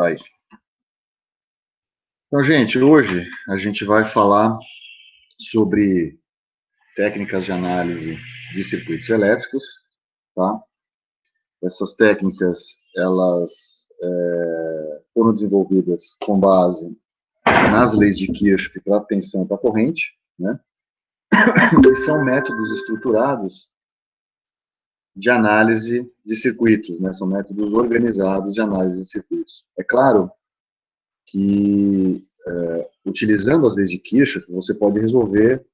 Aí. Então, gente, hoje a gente vai falar sobre técnicas de análise de circuitos elétricos, tá? Essas técnicas, elas foram desenvolvidas com base nas leis de Kirchhoff para a tensão e para a corrente, né? E são métodos estruturados de análise de circuitos, né? São métodos organizados de análise de circuitos. É claro que, utilizando as leis de Kirchhoff, você pode resolver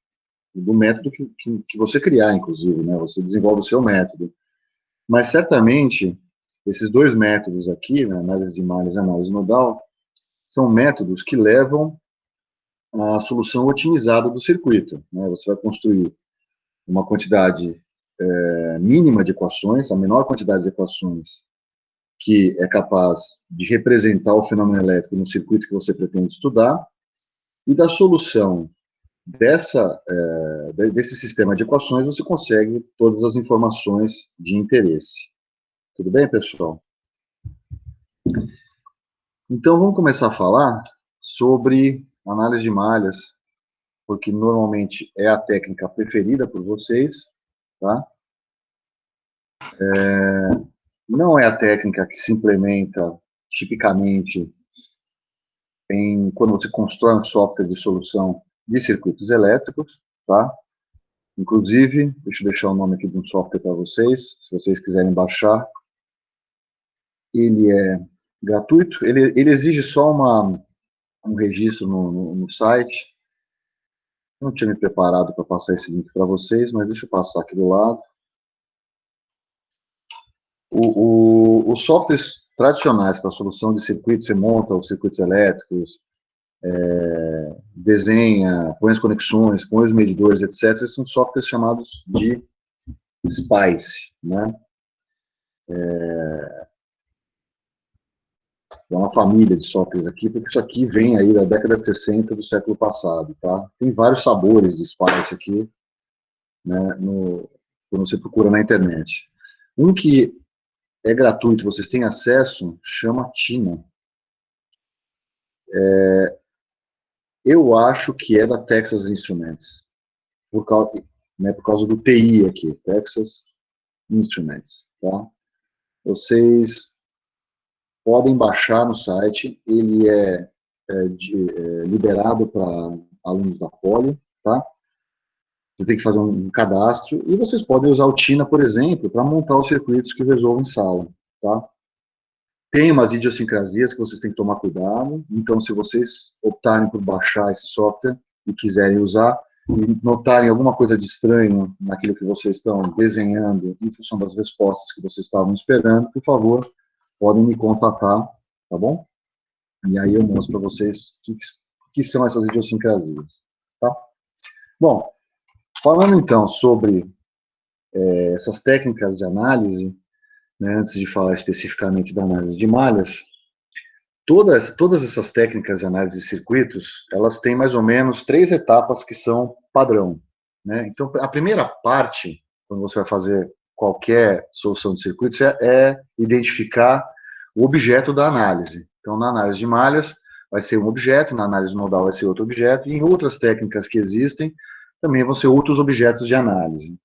do método que você criar, inclusive, né? Você desenvolve o seu método. Mas, certamente, esses dois métodos aqui, né, análise de malhas e análise nodal, são métodos que levam à solução otimizada do circuito, né? Você vai construir uma quantidade mínima de equações, a menor quantidade de equações que é capaz de representar o fenômeno elétrico no circuito que você pretende estudar, e da solução desse sistema de equações você consegue todas as informações de interesse. Tudo bem, pessoal? Então, vamos começar a falar sobre análise de malhas, porque normalmente é a técnica preferida por vocês, tá? Não é a técnica que se implementa tipicamente quando você constrói um software de solução de circuitos elétricos, tá? Inclusive, deixa eu deixar o nome aqui de um software para vocês, se vocês quiserem baixar. Ele é gratuito, ele exige só um registro no site. Eu não tinha me preparado para passar esse link para vocês, mas deixa eu passar aqui do lado. Os softwares tradicionais para solução de circuitos, você monta os circuitos elétricos, desenha, põe as conexões, põe os medidores, etc. São softwares chamados de SPICE, né? É uma família de softwares aqui, porque isso aqui vem aí da década de 60 do século passado, tá? Tem vários sabores de SPICE aqui, né, quando você procura na internet. Um que é gratuito, vocês têm acesso, chama Tina. Eu acho que é da Texas Instruments, por causa do TI aqui, Texas Instruments, tá? Vocês podem baixar no site, ele é liberado para alunos da Poli, tá? Você tem que fazer um cadastro, e vocês podem usar o Tina, por exemplo, para montar os circuitos que resolvem em sala, tá? Tem umas idiosincrasias que vocês têm que tomar cuidado, então se vocês optarem por baixar esse software e quiserem usar, e notarem alguma coisa de estranho naquilo que vocês estão desenhando em função das respostas que vocês estavam esperando, por favor, podem me contatar, tá bom? E aí eu mostro para vocês o que são essas idiosincrasias, tá? Bom, falando então sobre essas técnicas de análise, né, antes de falar especificamente da análise de malhas, todas essas técnicas de análise de circuitos, elas têm mais ou menos 3 etapas que são padrão, né? Então, a primeira parte, quando você vai fazer qualquer solução de circuitos, é identificar o objeto da análise. Então, na análise de malhas, vai ser um objeto, na análise nodal vai ser outro objeto, e em outras técnicas que existem, também vão ser outros objetos de análise.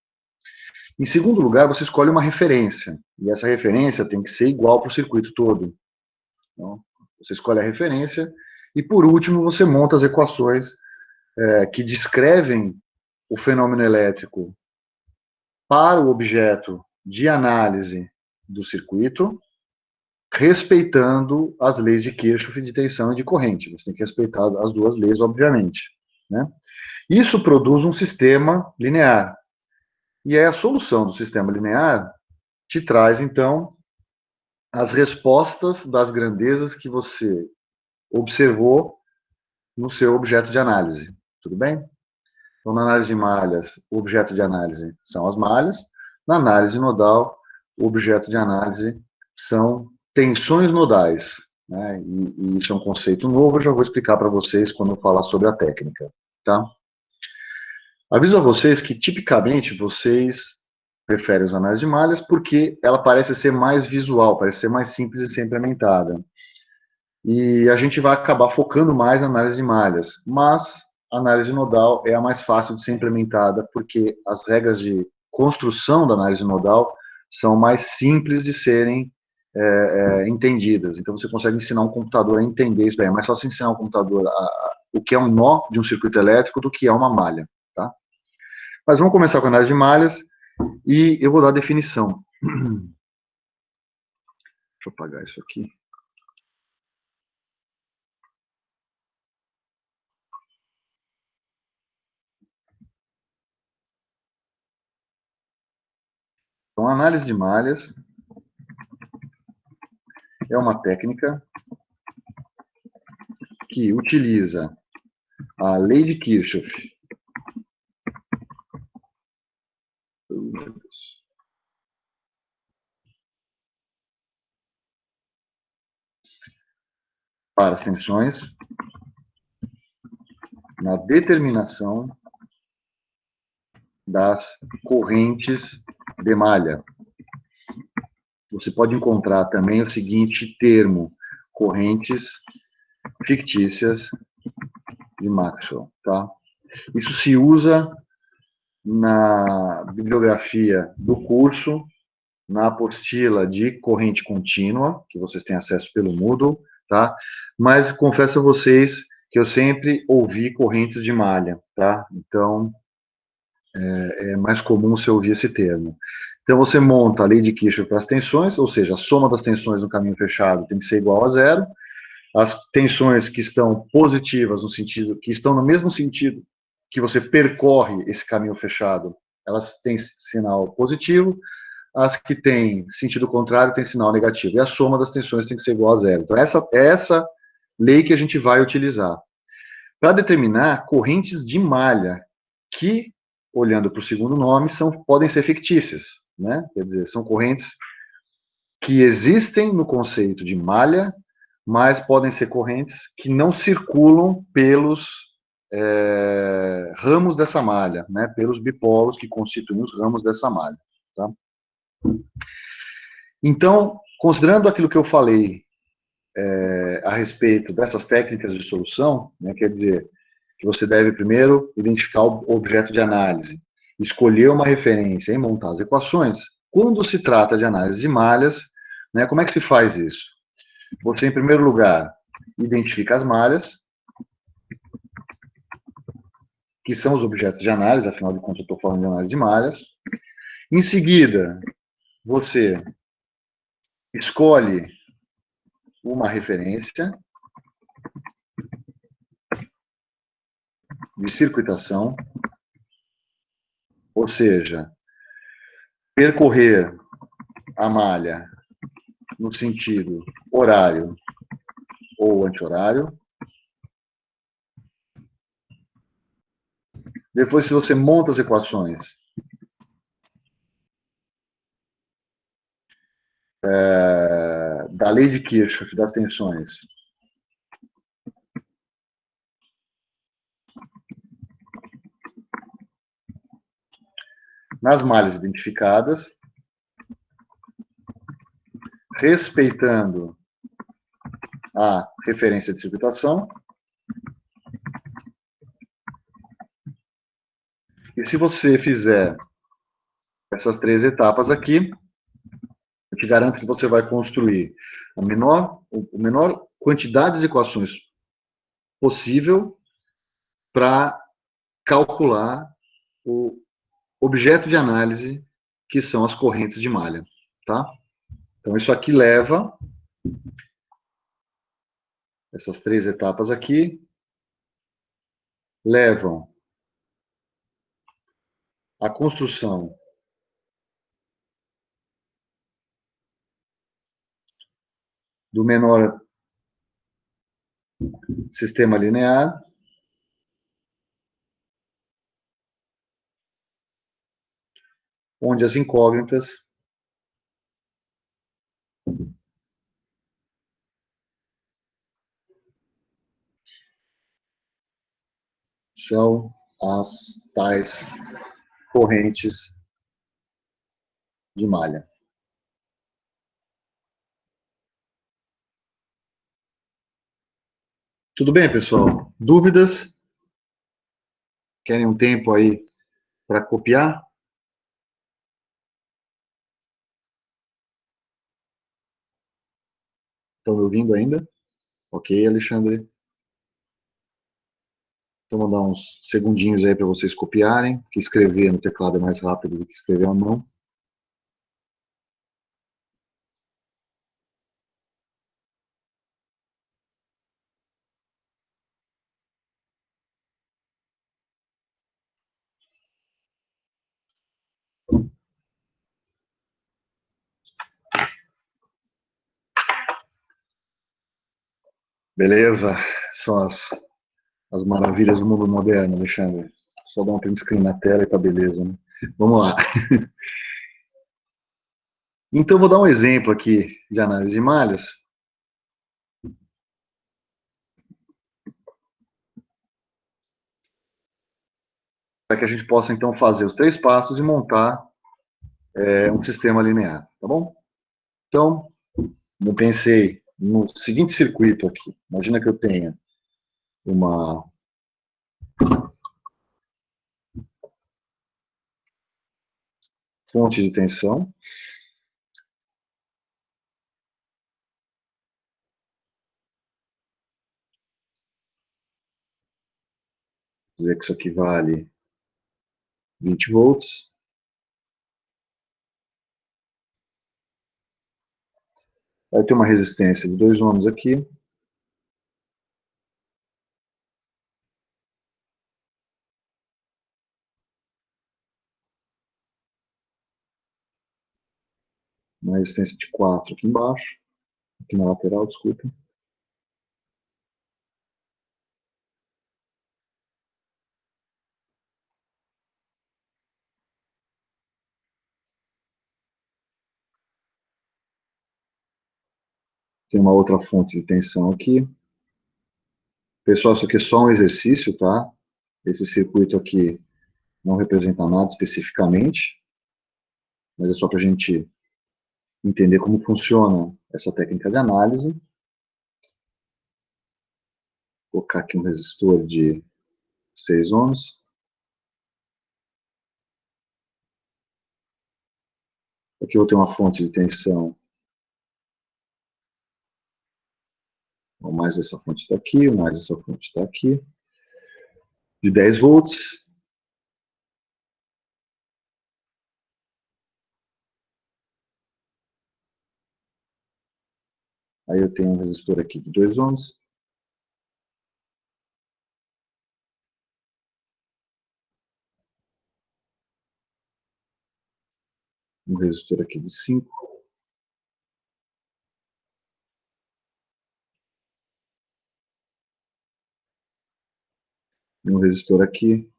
Em segundo lugar, você escolhe uma referência, e essa referência tem que ser igual para o circuito todo. Então, você escolhe a referência, e por último, você monta as equações que descrevem o fenômeno elétrico para o objeto de análise do circuito, respeitando as leis de Kirchhoff de tensão e de corrente. Você tem que respeitar as duas leis, obviamente, né? Isso produz um sistema linear. E aí a solução do sistema linear te traz, então, as respostas das grandezas que você observou no seu objeto de análise. Tudo bem? Então, na análise de malhas, o objeto de análise são as malhas. Na análise nodal, o objeto de análise são tensões nodais, né? E isso é um conceito novo, eu já vou explicar para vocês quando eu falar sobre a técnica, tá? Aviso a vocês que, tipicamente, vocês preferem as análises de malhas porque ela parece ser mais visual, parece ser mais simples de ser implementada. E a gente vai acabar focando mais na análise de malhas, mas a análise nodal é a mais fácil de ser implementada, porque as regras de construção da análise nodal são mais simples de serem entendidas. Então, você consegue ensinar um computador a entender isso daí. É mais fácil ensinar um computador o que é um nó de um circuito elétrico do que é uma malha. Tá? Mas vamos começar com a análise de malhas e eu vou dar a definição. Deixa eu apagar isso aqui. Então, a análise de malhas é uma técnica que utiliza a lei de Kirchhoff para as tensões na determinação das correntes de malha. Você pode encontrar também o seguinte termo, correntes fictícias de Maxwell. Tá? Isso se usa na bibliografia do curso, na apostila de corrente contínua, que vocês têm acesso pelo Moodle, tá? Mas confesso a vocês que eu sempre ouvi correntes de malha, tá? Então, é mais comum você ouvir esse termo. Então, você monta a lei de Kirchhoff para as tensões, ou seja, a soma das tensões no caminho fechado tem que ser igual a zero. As tensões que estão positivas, no sentido, que estão no mesmo sentido que você percorre esse caminho fechado, elas têm sinal positivo. As que têm sentido contrário têm sinal negativo. E a soma das tensões tem que ser igual a zero. Então, essa lei que a gente vai utilizar para determinar correntes de malha, que, olhando para o segundo nome, podem ser fictícias. Né? Quer dizer, são correntes que existem no conceito de malha, mas podem ser correntes que não circulam pelos ramos dessa malha, né? Pelos bipolos que constituem os ramos dessa malha. Tá? Então, considerando aquilo que eu falei a respeito dessas técnicas de solução, né, quer dizer, que você deve primeiro identificar o objeto de análise, escolher uma referência e montar as equações. Quando se trata de análise de malhas, né, como é que se faz isso? Você, em primeiro lugar, identifica as malhas, que são os objetos de análise, afinal de contas eu estou falando de análise de malhas. Em seguida, você escolhe uma referência de circuitação, ou seja, percorrer a malha no sentido horário ou anti-horário. Depois, se você monta as equações da lei de Kirchhoff das tensões, nas malhas identificadas, respeitando a referência de circuitação. E se você fizer essas três etapas aqui, eu te garanto que você vai construir a menor quantidade de equações possível para calcular o objeto de análise, que são as correntes de malha. Tá? Então, isso aqui leva, essas três etapas aqui, levam à construção do menor sistema linear, onde as incógnitas são as tais correntes de malha. Tudo bem, pessoal? Dúvidas? Querem um tempo aí para copiar? Estão me ouvindo ainda? Ok, Alexandre. Então, vou dar uns segundinhos aí para vocês copiarem, que escrever no teclado é mais rápido do que escrever à mão. Beleza? São as maravilhas do mundo moderno, Alexandre. Só dar um print screen na tela e tá beleza, né? Vamos lá. Então, vou dar um exemplo aqui de análise de malhas, para que a gente possa, então, fazer os 3 passos e montar um sistema linear, tá bom? Então, eu pensei no seguinte circuito aqui. Imagina que eu tenha uma fonte de tensão, dizer que isso aqui vale 20 volts. Vai ter uma resistência de 2 ohms aqui. Uma resistência de 4 aqui embaixo, aqui na lateral, desculpa. Tem uma outra fonte de tensão aqui. Pessoal, isso aqui é só um exercício, tá? Esse circuito aqui não representa nada especificamente, mas é só para a gente entender como funciona essa técnica de análise. Vou colocar aqui um resistor de 6 ohms. Aqui eu vou ter uma fonte de tensão. O mais essa fonte está aqui, o mais essa fonte está aqui. De 10 volts. Aí eu tenho um resistor aqui de 2 ohms. Um resistor aqui de 5. E um resistor aqui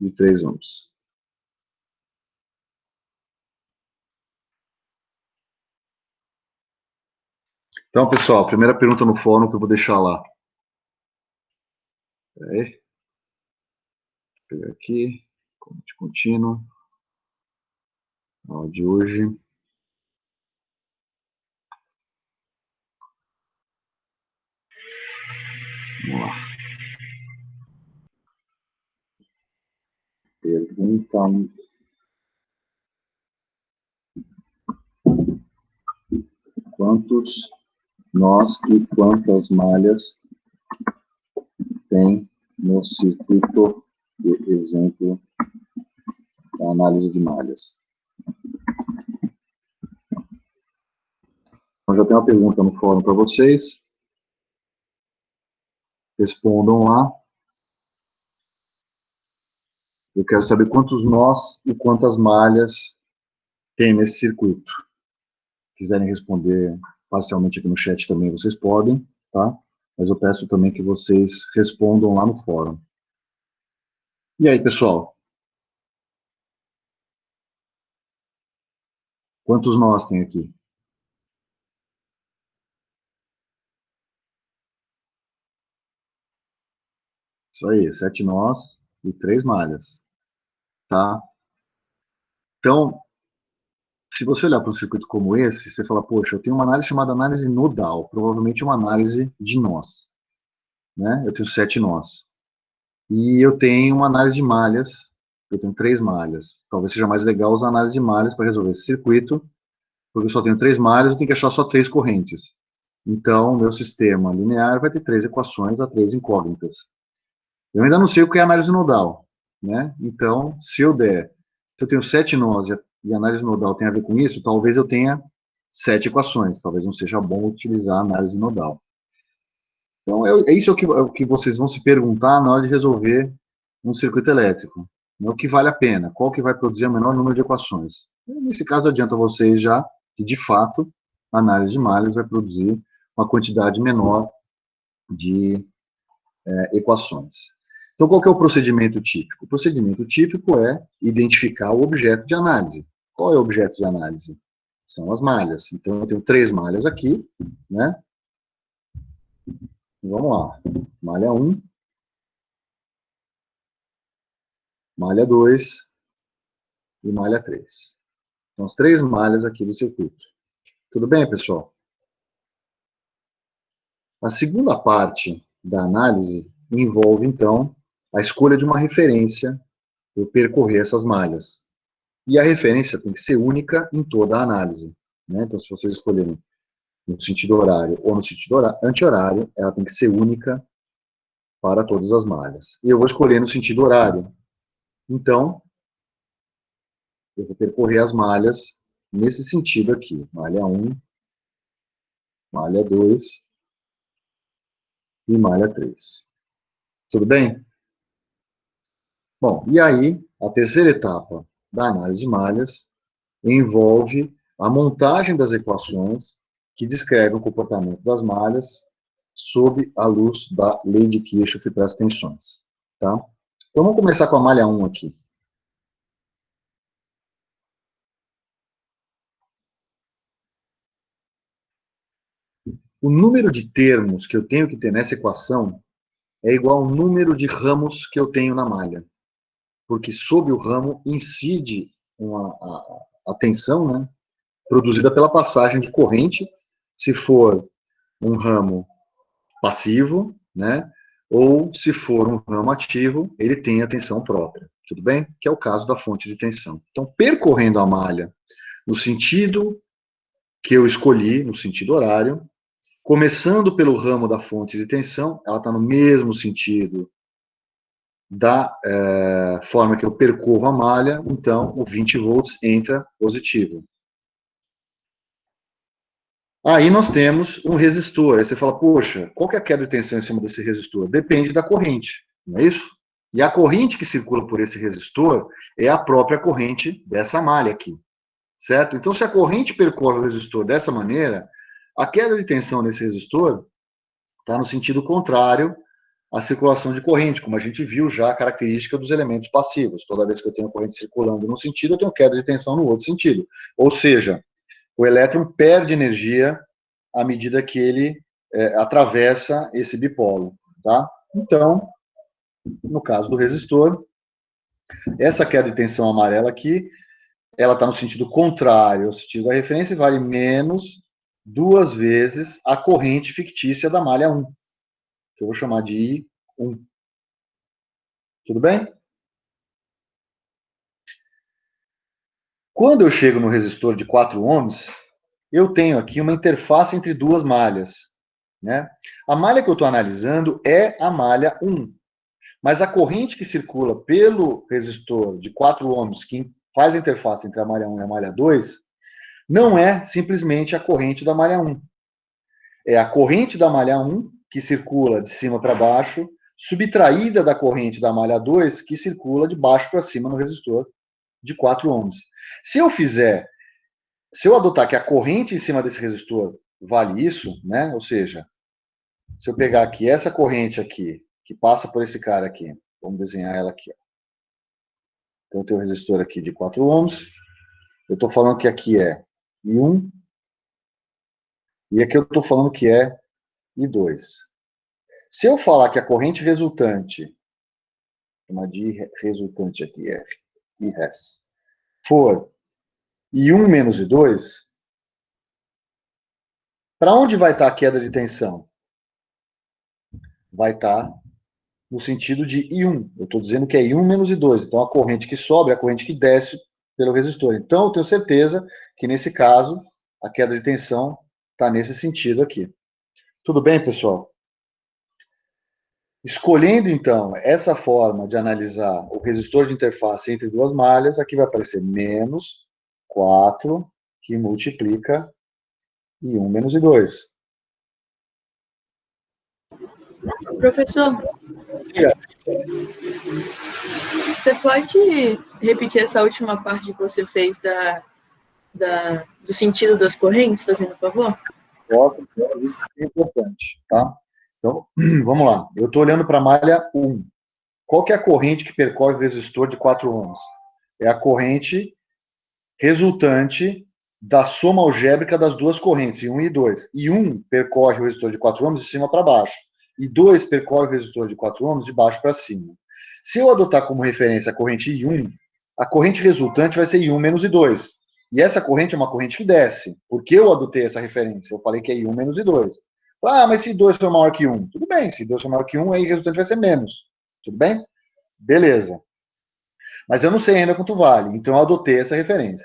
de 3 ohms. Então, pessoal, primeira pergunta no fórum que eu vou deixar lá. Aí, vou pegar aqui, corrente contínua, aula de hoje. Vamos lá. Pergunta: quantos nós e quantas malhas tem no circuito de exemplo da análise de malhas? Então, já tem uma pergunta no fórum para vocês. Respondam lá. Eu quero saber quantos nós e quantas malhas tem nesse circuito. Se quiserem responder parcialmente aqui no chat também, vocês podem, tá? Mas eu peço também que vocês respondam lá no fórum. E aí, pessoal? Quantos nós tem aqui? Isso aí, 7 nós e 3 malhas, tá? Então, se você olhar para um circuito como esse, você fala, poxa, eu tenho uma análise chamada análise nodal, provavelmente uma análise de nós, né? Eu tenho 7 nós. E eu tenho uma análise de malhas, eu tenho 3 malhas. Talvez seja mais legal usar análise de malhas para resolver esse circuito, porque eu só tenho 3 malhas, eu tenho que achar só 3 correntes. Então, meu sistema linear vai ter 3 equações a 3 incógnitas. Eu ainda não sei o que é análise nodal, né? Então, se eu tenho 7 nós e a análise nodal tem a ver com isso, talvez eu tenha 7 equações. Talvez não seja bom utilizar a análise nodal. Então, é isso que, é o que vocês vão se perguntar na hora de resolver um circuito elétrico. É o que vale a pena, qual que vai produzir o menor número de equações. Nesse caso, adianta vocês já que, de fato, a análise de malhas vai produzir uma quantidade menor de equações. Então, qual que é o procedimento típico? O procedimento típico é identificar o objeto de análise. Qual é o objeto de análise? São as malhas. Então, eu tenho 3 malhas aqui, né? Vamos lá. Malha 1, malha 2 e malha 3. São as 3 malhas aqui do circuito. Tudo bem, pessoal? A segunda parte da análise envolve, então, a escolha de uma referência para percorrer essas malhas. E a referência tem que ser única em toda a análise, né? Então, se vocês escolherem no sentido horário ou no sentido anti-horário, ela tem que ser única para todas as malhas. E eu vou escolher no sentido horário. Então, eu vou percorrer as malhas nesse sentido aqui. Malha 1, malha 2 e malha 3. Tudo bem? Bom, e aí, a terceira etapa da análise de malhas envolve a montagem das equações que descrevem o comportamento das malhas sob a luz da lei de Kirchhoff para as tensões. Tá? Então, vamos começar com a malha 1 aqui. O número de termos que eu tenho que ter nessa equação é igual ao número de ramos que eu tenho na malha. Porque sob o ramo incide a tensão, né, produzida pela passagem de corrente, se for um ramo passivo, né, ou se for um ramo ativo, ele tem a tensão própria. Tudo bem? Que é o caso da fonte de tensão. Então, percorrendo a malha no sentido que eu escolhi, no sentido horário, começando pelo ramo da fonte de tensão, ela está no mesmo sentido da forma que eu percorro a malha, então o 20 volts entra positivo. Aí nós temos um resistor. Aí você fala, poxa, qual que é a queda de tensão em cima desse resistor? Depende da corrente, não é isso? E a corrente que circula por esse resistor é a própria corrente dessa malha aqui, certo? Então, se a corrente percorre o resistor dessa maneira, a queda de tensão nesse resistor está no sentido contrário à circulação de corrente, como a gente viu já a característica dos elementos passivos. Toda vez que eu tenho corrente circulando num sentido, eu tenho queda de tensão no outro sentido. Ou seja, o elétron perde energia à medida que ele atravessa esse bipolo. Tá? Então, no caso do resistor, essa queda de tensão amarela aqui, ela está no sentido contrário ao sentido da referência e vale menos 2 vezes a corrente fictícia da malha 1, que eu vou chamar de I1. Tudo bem? Quando eu chego no resistor de 4 ohms, eu tenho aqui uma interface entre duas malhas. Né? A malha que eu estou analisando é a malha 1. Mas a corrente que circula pelo resistor de 4 ohms, que faz a interface entre a malha 1 e a malha 2, não é simplesmente a corrente da malha 1. É a corrente da malha 1, que circula de cima para baixo, subtraída da corrente da malha 2, que circula de baixo para cima no resistor de 4 ohms. Se eu adotar que a corrente em cima desse resistor vale isso, né? Ou seja, se eu pegar aqui essa corrente aqui, que passa por esse cara aqui, vamos desenhar ela aqui. Ó. Então, eu tenho um resistor aqui de 4 ohms. Eu estou falando que aqui é I1. E aqui eu estou falando que é I2. Se eu falar que a corrente resultante, chamar de resultante aqui, R, IRES, for e 1 menos I2, para onde vai estar a queda de tensão? Vai estar no sentido de I1. Eu estou dizendo que é I1 menos I2. Então, a corrente que sobe é a corrente que desce pelo resistor. Então, eu tenho certeza que, nesse caso, a queda de tensão está nesse sentido aqui. Tudo bem, pessoal? Escolhendo, então, essa forma de analisar o resistor de interface entre duas malhas, aqui vai aparecer menos 4, que multiplica I1 menos I2. Professor, você pode repetir essa última parte que você fez do sentido das correntes, fazendo favor? Isso é importante, tá? Então, vamos lá. Eu estou olhando para a malha 1. Qual que é a corrente que percorre o resistor de 4 ohms? É a corrente resultante da soma algébrica das duas correntes, I1 e I2. I1 percorre o resistor de 4 ohms de cima para baixo. I2 percorre o resistor de 4 ohms de baixo para cima. Se eu adotar como referência a corrente I1, a corrente resultante vai ser I1 menos I2. E essa corrente é uma corrente que desce. Por que eu adotei essa referência? Eu falei que é I1 menos I2. Ah, mas se I2 for maior que 1? Tudo bem, se I2 for maior que 1, aí o resultante vai ser menos. Tudo bem? Beleza. Mas eu não sei ainda quanto vale, então eu adotei essa referência.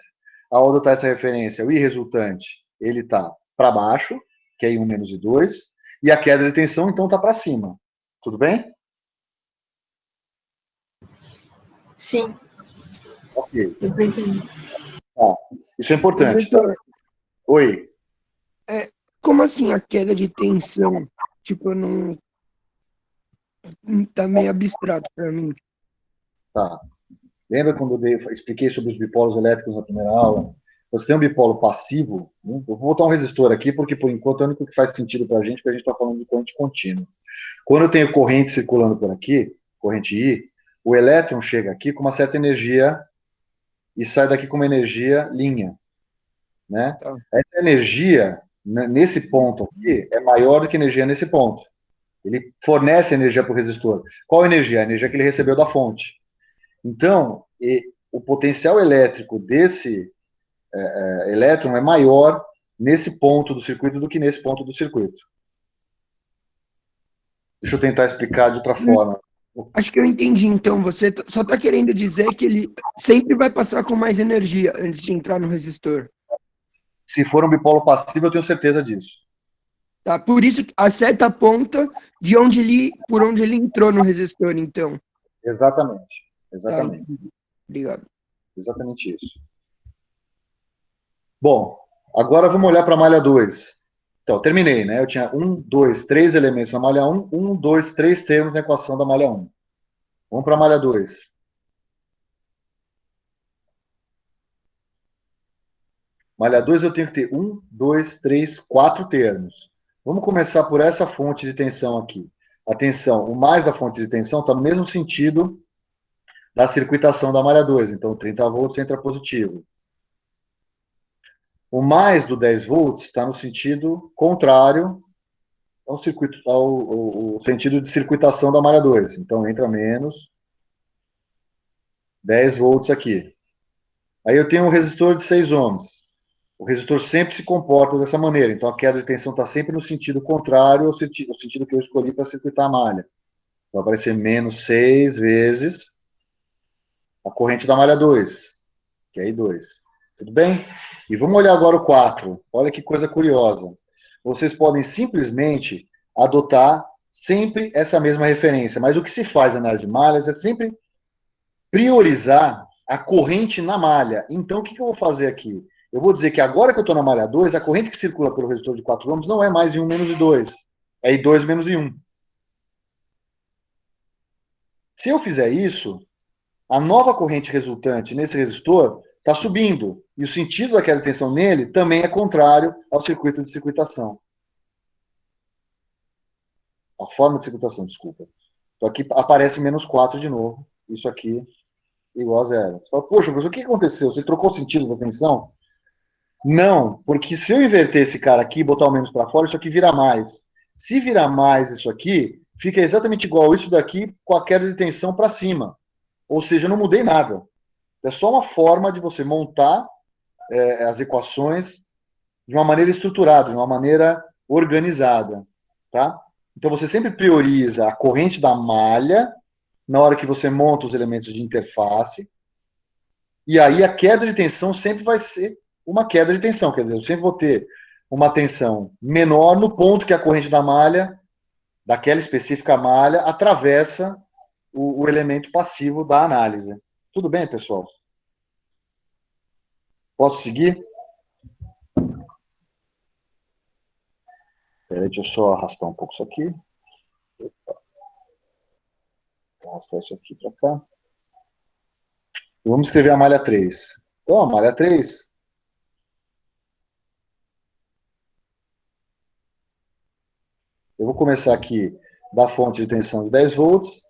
Ao adotar essa referência, o I resultante, ele está para baixo, que é I1 menos I2, e a queda de tensão, então, está para cima. Tudo bem? Sim. Ok. Eu entendi. Ah, isso é importante. Professor, Oi. como assim a queda de tensão? Tipo, não tá meio abstrato para mim. Tá. Lembra quando eu expliquei sobre os bipolos elétricos na primeira aula? Você tem um bipolo passivo, né? Eu vou botar um resistor aqui, porque por enquanto é o único que faz sentido para a gente, porque a gente está falando de corrente contínua. Quando eu tenho corrente circulando por aqui, corrente I, o elétron chega aqui com uma certa energia e sai daqui com uma energia linha, né? Tá. Essa energia, nesse ponto aqui, é maior do que a energia nesse ponto. Ele fornece energia para o resistor. Qual energia? A energia que ele recebeu da fonte. Então, o potencial elétrico desse elétron é maior nesse ponto do circuito do que nesse ponto do circuito. Deixa eu tentar explicar de outra forma. Acho que eu entendi, então. Você só está querendo dizer que ele sempre vai passar com mais energia antes de entrar no resistor. Se for um bipolo passivo, eu tenho certeza disso. Tá? Por isso, a certa ponta de onde por onde ele entrou no resistor, então. Exatamente. Tá, Exatamente. obrigado. Exatamente isso. Bom, agora vamos olhar para a malha 2. Então, terminei, né? Eu tinha 1, 2, 3 elementos na malha 1, 1, 2, 3 termos na equação da malha 1. Vamos para a malha 2. Malha 2 eu tenho que ter 1, 2, 3, 4 termos. Vamos começar por essa fonte de tensão aqui. A tensão, o mais da fonte de tensão está no mesmo sentido da circuitação da malha 2. Então, 30 volts entra positivo. O mais do 10 volts está no sentido contrário ao sentido de circuitação da malha 2. Então, entra menos 10 volts aqui. Aí eu tenho um resistor de 6 ohms. O resistor sempre se comporta dessa maneira. Então, a queda de tensão está sempre no sentido contrário ao sentido que eu escolhi para circuitar a malha. Vai aparecer menos 6 vezes a corrente da malha 2, que é I2. Tudo bem? E vamos olhar agora o 4. Olha que coisa curiosa. Vocês podem simplesmente adotar sempre essa mesma referência, mas o que se faz na análise de malhas é sempre priorizar a corrente na malha. Então, o que eu vou fazer aqui? Eu vou dizer que agora que eu estou na malha 2, a corrente que circula pelo resistor de 4 ohms não é mais I1 menos I2, é I2 menos I1. Se eu fizer isso, a nova corrente resultante nesse resistor está subindo. E o sentido daquela tensão nele também é contrário ao circuito de circuitação. A forma de circuitação, desculpa. Então aqui aparece menos 4 de novo. Isso aqui igual a zero. Você fala, poxa, mas o que aconteceu? Você trocou o sentido da tensão? Não, porque se eu inverter esse cara aqui e botar o menos para fora, isso aqui vira mais. Se virar mais isso aqui, fica exatamente igual isso daqui com a queda de tensão para cima. Ou seja, eu não mudei nada. É só uma forma de você montar as equações de uma maneira estruturada, de uma maneira organizada, tá? Então você sempre prioriza a corrente da malha na hora que você monta os elementos de interface, e aí a queda de tensão sempre vai ser uma queda de tensão, quer dizer, eu sempre vou ter uma tensão menor no ponto que a corrente da malha, daquela específica malha, atravessa o elemento passivo da análise. Tudo bem, pessoal? Posso seguir? Peraí, deixa eu só arrastar um pouco isso aqui. Vou arrastar isso aqui para cá. Vamos escrever a malha 3. Então, a malha 3, eu vou começar aqui da fonte de tensão de 10 volts.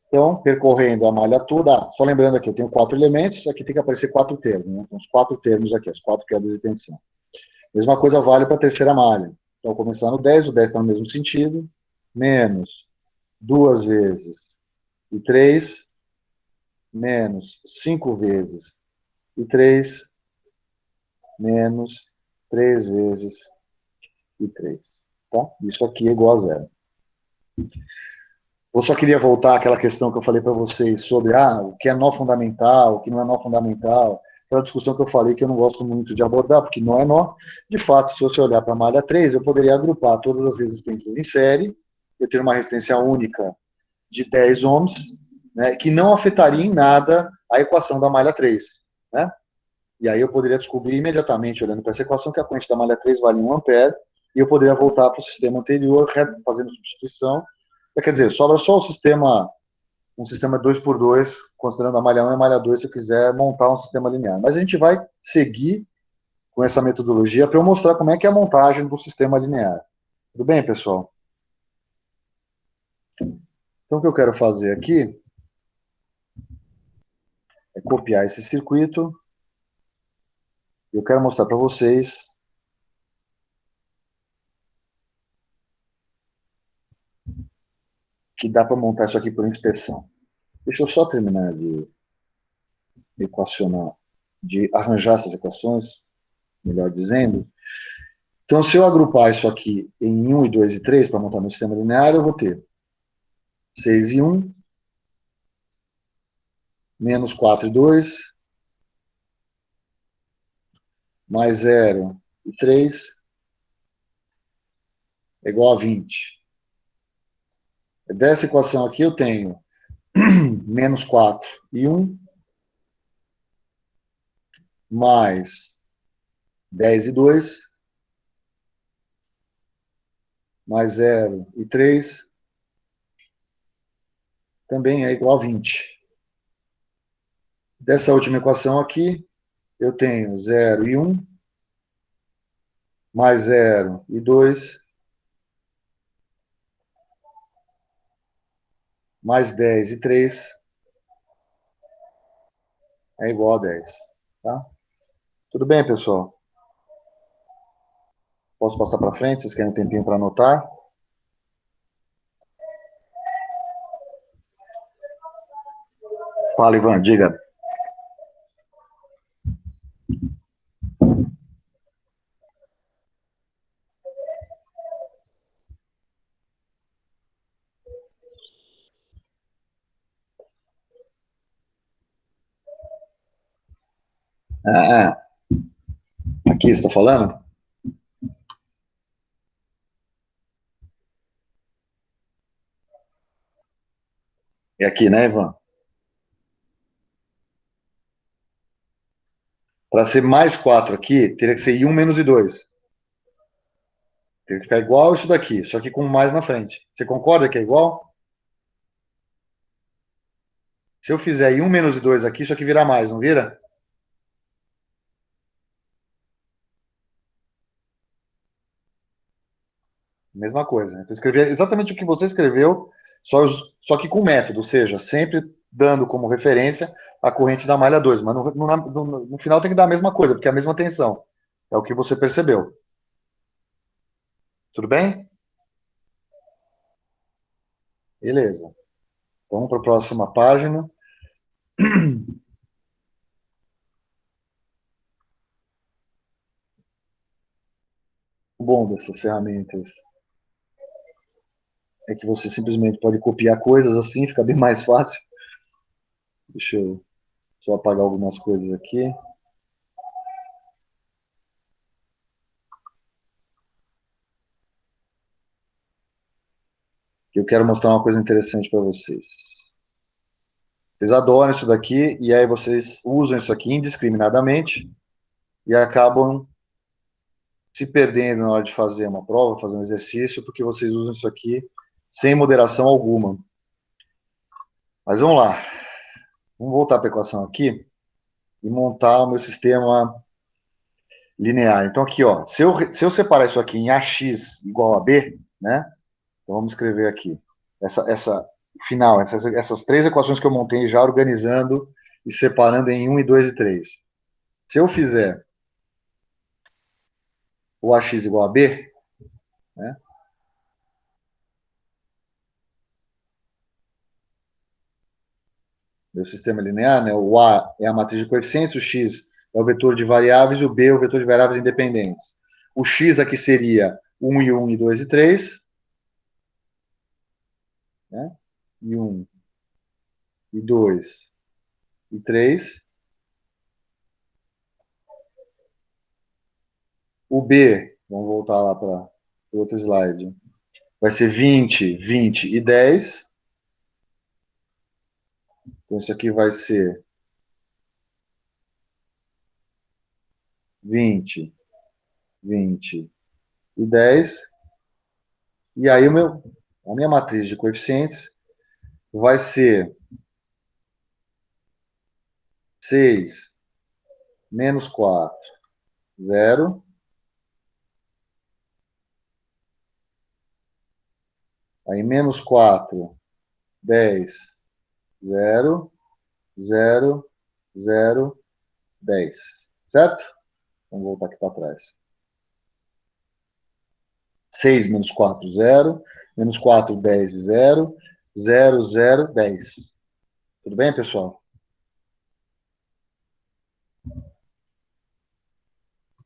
Então, percorrendo a malha toda, só lembrando aqui, eu tenho 4 elementos, aqui tem que aparecer 4 termos, né? Então, os 4 termos aqui, as 4 quedas de tensão. Mesma coisa vale para a terceira malha. Então, começar no 10, o 10 está no mesmo sentido, menos 2 vezes e 3, menos 5 vezes e 3, menos 3 vezes e 3. Tá? Isso aqui é igual a zero. Eu só queria voltar àquela questão que eu falei para vocês sobre o que é nó fundamental, o que não é nó fundamental, aquela discussão que eu falei que eu não gosto muito de abordar, porque não é nó. De fato, se você olhar para a malha 3, eu poderia agrupar todas as resistências em série, eu ter uma resistência única de 10 ohms, né, que não afetaria em nada a equação da malha 3. Né? E aí eu poderia descobrir imediatamente, olhando para essa equação, que a corrente da malha 3 vale 1 ampere, e eu poderia voltar para o sistema anterior, fazendo substituição. Quer dizer, sobra só um sistema 2x2, considerando a malha 1 e a malha 2, se eu quiser montar um sistema linear. Mas a gente vai seguir com essa metodologia para eu mostrar como é que é a montagem do sistema linear. Tudo bem, pessoal? Então, o que eu quero fazer aqui é copiar esse circuito. Eu quero mostrar para vocês que dá para montar isso aqui por inspeção. Deixa eu só terminar de equacionar, de arranjar essas equações, melhor dizendo. Então, se eu agrupar isso aqui em 1 e 2 e 3 para montar meu sistema linear, eu vou ter 6 e 1, menos 4 e 2, mais 0 e 3, é igual a 20. Dessa equação aqui eu tenho menos 4 e 1, mais 10 e 2, mais 0 e 3, também é igual a 20. Dessa última equação aqui, eu tenho 0 e 1, mais 0 e 2, mais 10 e 3, é igual a 10. Tá? Tudo bem, pessoal? Posso passar para frente? Vocês querem um tempinho para anotar? Fala, Ivan, diga. Aqui, você está falando? É aqui, né, Ivan? Para ser mais 4 aqui, teria que ser I1 menos I2. Teria que ficar igual isso daqui, só que com mais na frente. Você concorda que é igual? Se eu fizer I1 menos I2 aqui, isso aqui vira mais, não vira? Mesma coisa. Então, eu escrevi exatamente o que você escreveu, só que com método, ou seja, sempre dando como referência a corrente da malha 2. Mas no final tem que dar a mesma coisa, porque é a mesma tensão. É o que você percebeu. Tudo bem? Beleza. Então, vamos para a próxima página. bom dessas ferramentas é que você simplesmente pode copiar coisas assim, fica bem mais fácil. Deixa eu só apagar algumas coisas aqui. Eu quero mostrar uma coisa interessante para vocês. Vocês adoram isso daqui, e aí vocês usam isso aqui indiscriminadamente e acabam se perdendo na hora de fazer uma prova, fazer um exercício, porque vocês usam isso aqui sem moderação alguma. Mas vamos lá. Vamos voltar para a equação aqui e montar o meu sistema linear. Então aqui, ó, se eu separar isso aqui em AX igual a B, né? Então vamos escrever aqui. Essas três equações que eu montei já organizando e separando em 1 e 2 e 3. Se eu fizer o AX igual a B, né? Meu sistema linear, né? O A é a matriz de coeficientes, o X é o vetor de variáveis e o B é o vetor de variáveis independentes. O X aqui seria 1 e 1 e 2 e 3. Né? E 1 e 2 e 3. O B, vamos voltar lá para o outro slide, vai ser 20, 20 e 10. Então, isso aqui vai ser 20, 20 e 10. E aí, a minha matriz de coeficientes vai ser 6 menos 4, 0. Aí, menos 4, 10, 0, 0, 0, 10. Certo? Vamos voltar aqui para trás. 6 menos 4, 0. Menos 4, 10, 0. 0, 0, 10. Tudo bem, pessoal?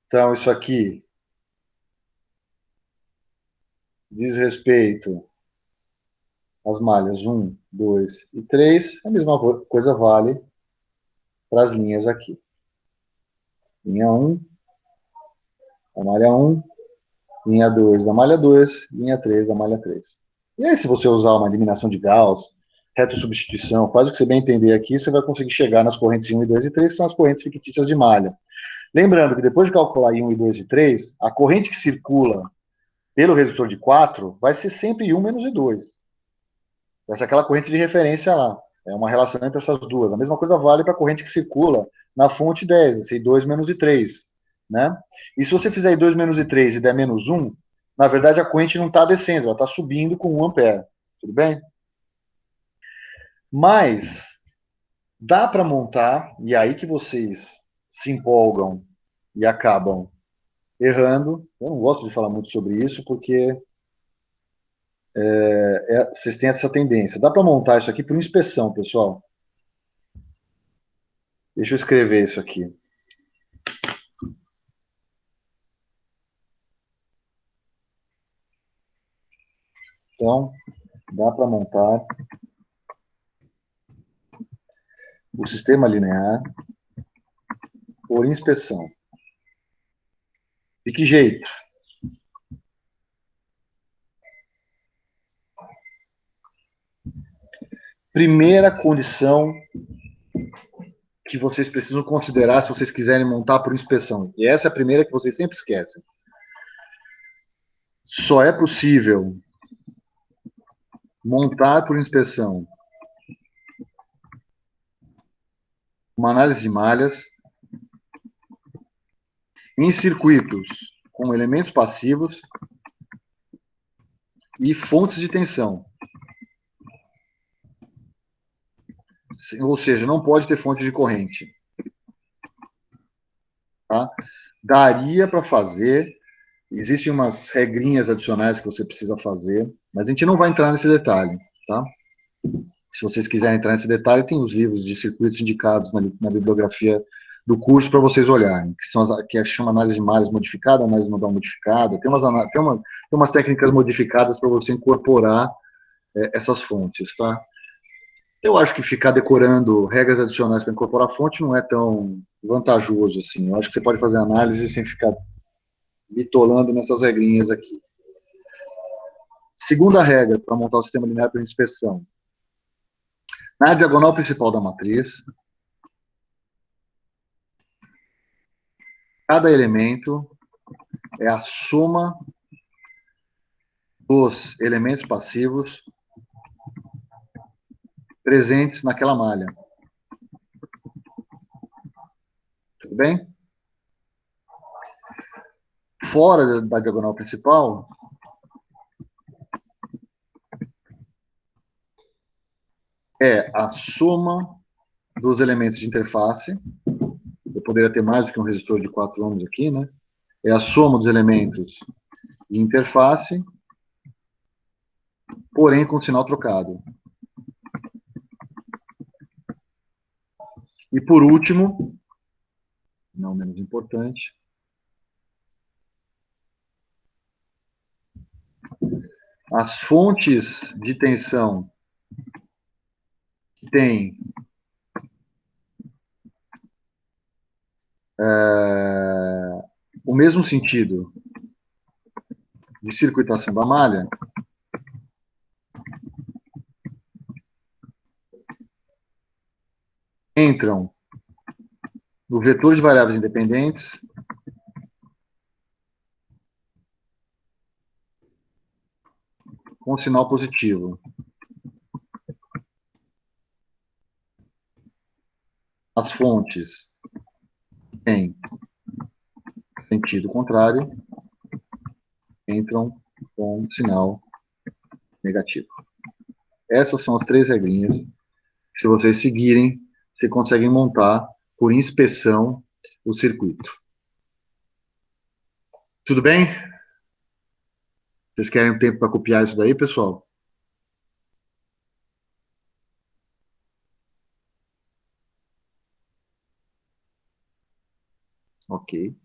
Então, isso aqui diz respeito às malhas 1, 2 e 3. A mesma coisa vale para as linhas aqui. Linha 1, a malha 1. Linha 2 da malha 2. Linha 3 da malha 3. E aí, se você usar uma eliminação de Gauss, retrosubstituição, faz o que você bem entender aqui, você vai conseguir chegar nas correntes 1 e 2 e 3, que são as correntes fictícias de malha. Lembrando que depois de calcular em 1 e 2 e 3, a corrente que circula pelo resistor de 4 vai ser sempre 1 menos I2. Vai ser aquela corrente de referência lá. É uma relação entre essas duas. A mesma coisa vale para a corrente que circula na fonte 10, vai ser I2 menos I3. Né? E se você fizer I2 menos I3 e der menos 1, na verdade a corrente não está descendo, ela está subindo com 1 ampere. Tudo bem? Mas dá para montar, e é aí que vocês se empolgam e acabam errando. Eu não gosto de falar muito sobre isso, porque vocês têm essa tendência. Dá para montar isso aqui por inspeção, pessoal. Deixa eu escrever isso aqui. Então, dá para montar o sistema linear por inspeção. De que jeito? Primeira condição que vocês precisam considerar se vocês quiserem montar por inspeção. E essa é a primeira que vocês sempre esquecem. Só é possível montar por inspeção uma análise de malhas em circuitos com elementos passivos e fontes de tensão. Ou seja, não pode ter fonte de corrente. Tá? Daria para fazer, existem umas regrinhas adicionais que você precisa fazer, mas a gente não vai entrar nesse detalhe. Tá? Se vocês quiserem entrar nesse detalhe, tem os livros de circuitos indicados na bibliografia do curso para vocês olharem, que são que chama análise de malhas modificada, análise modal modificada, tem umas técnicas modificadas para você incorporar essas fontes, tá? Eu acho que ficar decorando regras adicionais para incorporar fonte não é tão vantajoso assim. Eu acho que você pode fazer análise sem ficar bitolando nessas regrinhas aqui. Segunda regra para montar o sistema linear para inspeção. Na diagonal principal da matriz, cada elemento é a soma dos elementos passivos presentes naquela malha. Tudo bem? Fora da diagonal principal, é a soma dos elementos de interface. Eu poderia ter mais do que um resistor de 4 ohms aqui, né? É a soma dos elementos de interface, porém com sinal trocado. E por último, não menos importante, as fontes de tensão que têm o mesmo sentido de circuitação da malha entram no vetor de variáveis independentes com sinal positivo. As fontes têm sentido contrário entram com sinal negativo. Essas são as 3 regrinhas que, se vocês seguirem, você consegue montar por inspeção o circuito. Tudo bem? Vocês querem um tempo para copiar isso daí, pessoal? Ok.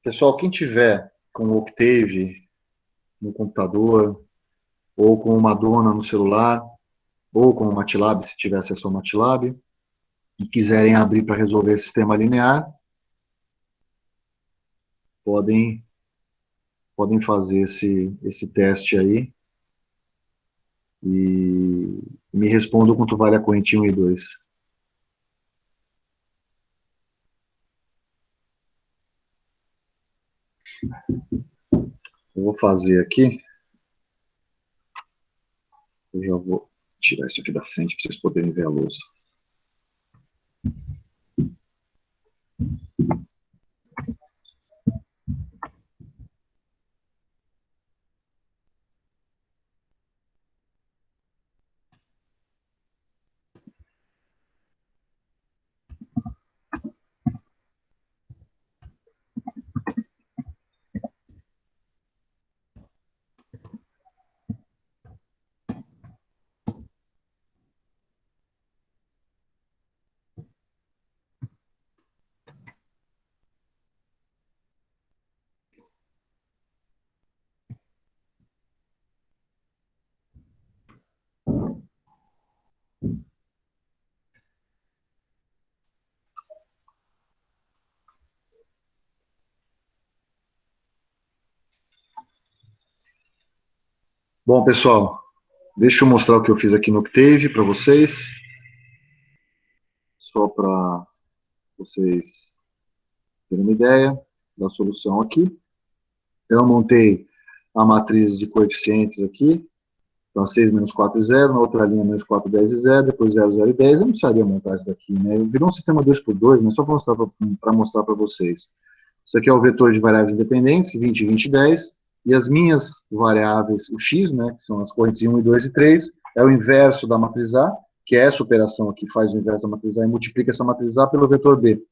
Pessoal, quem tiver com o Octave no computador, ou com uma Madonna no celular, ou com o MATLAB, se tiver acesso ao MATLAB, e quiserem abrir para resolver sistema linear, podem fazer esse teste aí e me respondam quanto vale a corrente 1 e 2. Eu vou fazer aqui. Eu já vou tirar isso aqui da frente para vocês poderem ver a louça. Bom, pessoal, deixa eu mostrar o que eu fiz aqui no Octave para vocês. Só para vocês terem uma ideia da solução aqui. Eu montei a matriz de coeficientes aqui, Então, 6 menos 4 e 0, na outra linha, menos 4, 10 e 0, depois 0, 0 e 10. Eu não precisaria montar isso daqui, né? Virou um sistema 2x2, mas só para mostrar para vocês. Isso aqui é o vetor de variáveis independentes, 20, 20 e 10. E as minhas variáveis, o x, né, que são as correntes 1 e 2 e 3, é o inverso da matriz A, que é essa operação aqui, faz o inverso da matriz A e multiplica essa matriz A pelo vetor B.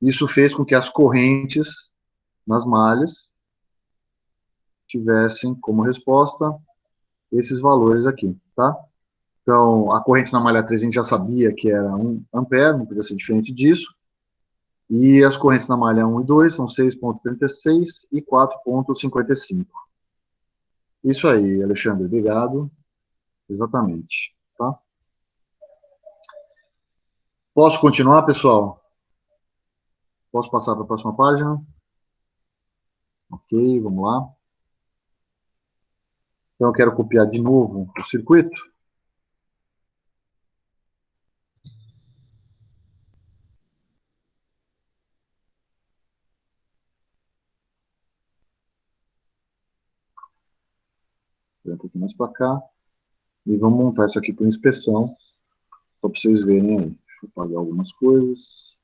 Isso fez com que as correntes nas malhas tivessem como resposta esses valores aqui, tá? Então, a corrente na malha 3 a gente já sabia que era 1 ampere, não podia ser diferente disso. E as correntes na malha 1 e 2 são 6,36 e 4,55. Isso aí, Alexandre, obrigado. Exatamente, tá? Posso continuar, pessoal? Posso passar para a próxima página? Ok, vamos lá. Então, eu quero copiar de novo o circuito. Um pouquinho mais para cá. E vamos montar isso aqui por inspeção, só para vocês verem aí. Deixa eu apagar algumas coisas.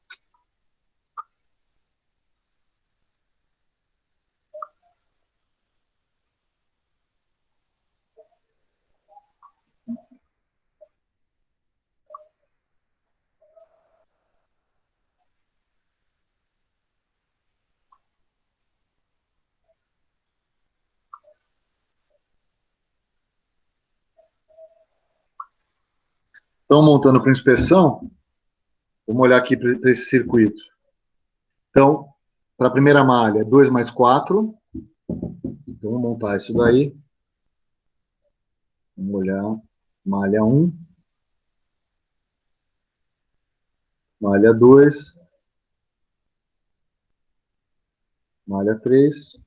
Então, montando para inspeção, vamos olhar aqui para esse circuito. Então, para a primeira malha, 2 mais 4. Então, vamos montar isso daí. Vamos olhar. Malha 1. Malha 2. Malha 3.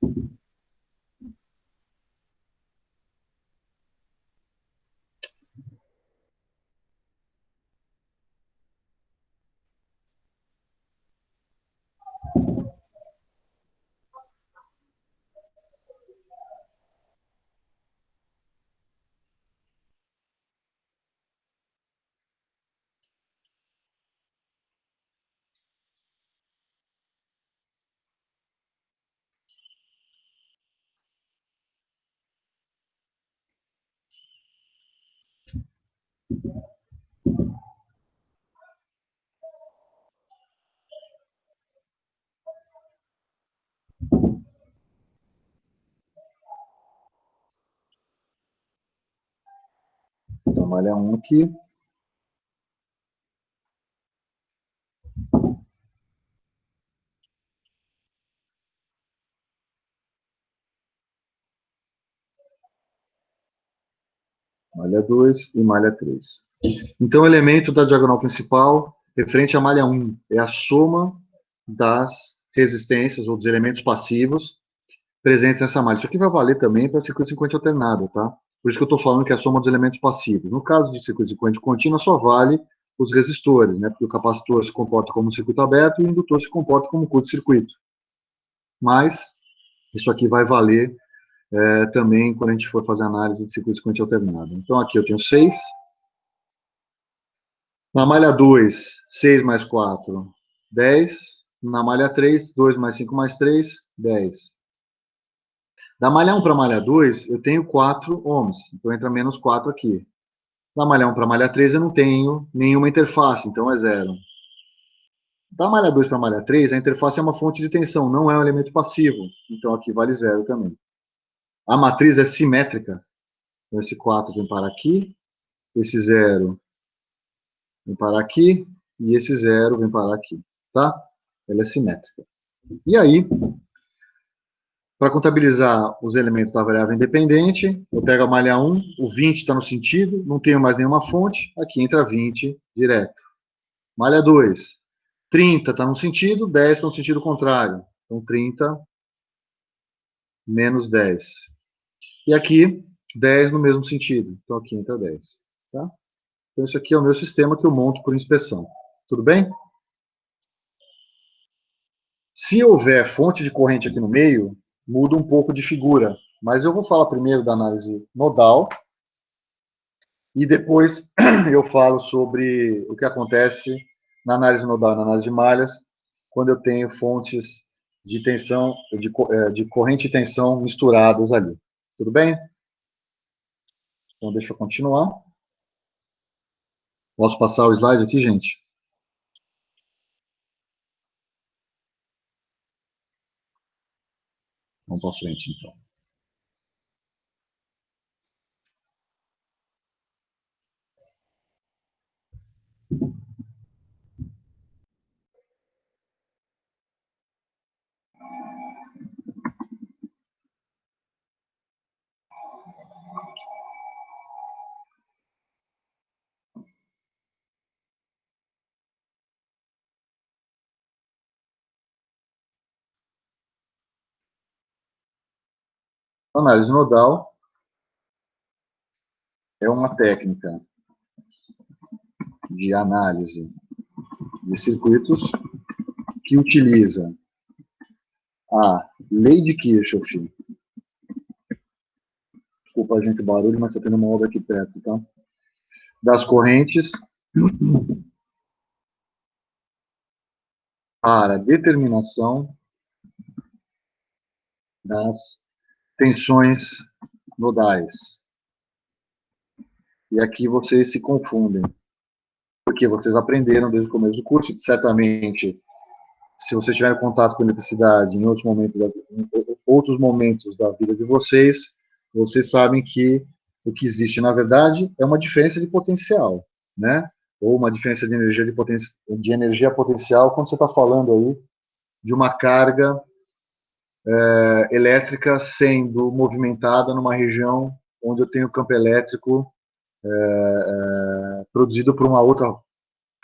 Então, malha 1 aqui. Malha 2 e malha 3. Então, o elemento da diagonal principal, referente à malha 1, é a soma das resistências ou dos elementos passivos presentes nessa malha. Isso aqui vai valer também para circuito de corrente alternada, tá? Por isso que eu estou falando que é a soma dos elementos passivos. No caso de circuito de corrente contínua, só vale os resistores, né? Porque o capacitor se comporta como um circuito aberto e o indutor se comporta como um curto-circuito. Mas isso aqui vai valer também quando a gente for fazer análise de circuito de corrente alternada. Então, aqui eu tenho 6. Na malha 2, 6 mais 4, 10. Na malha 3, 2 mais 5 mais 3, 10. Da malha 1 para a malha 2, eu tenho 4 ohms, então entra menos 4 aqui. Da malha 1 para a malha 3, eu não tenho nenhuma interface, então é 0. Da malha 2 para a malha 3, a interface é uma fonte de tensão, não é um elemento passivo, então aqui vale 0 também. A matriz é simétrica, então esse 4 vem para aqui, esse 0 vem para aqui, e esse 0 vem para aqui, tá? Ela é simétrica. E aí, para contabilizar os elementos da variável independente, eu pego a malha 1, o 20 está no sentido, não tenho mais nenhuma fonte, aqui entra 20 direto. Malha 2, 30 está no sentido, 10 está no sentido contrário. Então, 30 menos 10. E aqui, 10 no mesmo sentido. Então, aqui entra 10. Tá? Então, esse aqui é o meu sistema que eu monto por inspeção. Tudo bem? Se houver fonte de corrente aqui no meio, muda um pouco de figura. Mas eu vou falar primeiro da análise nodal, E depois eu falo sobre o que acontece na análise nodal, na análise de malhas, quando eu tenho fontes de tensão, de corrente e tensão misturadas ali. Tudo bem? Então, deixa eu continuar. Posso passar o slide aqui, gente? Vamos para frente, então. A análise nodal é uma técnica de análise de circuitos que utiliza a lei de Kirchhoff. Desculpa, gente, o barulho, mas está tendo uma obra aqui perto, tá? Das correntes para determinação das tensões nodais. E aqui vocês se confundem, porque vocês aprenderam desde o começo do curso, certamente, se vocês tiverem contato com eletricidade em outros momentos da vida de vocês, vocês sabem que o que existe, na verdade, é uma diferença de potencial, né? Ou uma diferença de energia potencial quando você está falando aí de uma carga elétrica sendo movimentada numa região onde eu tenho campo elétrico produzido por uma outra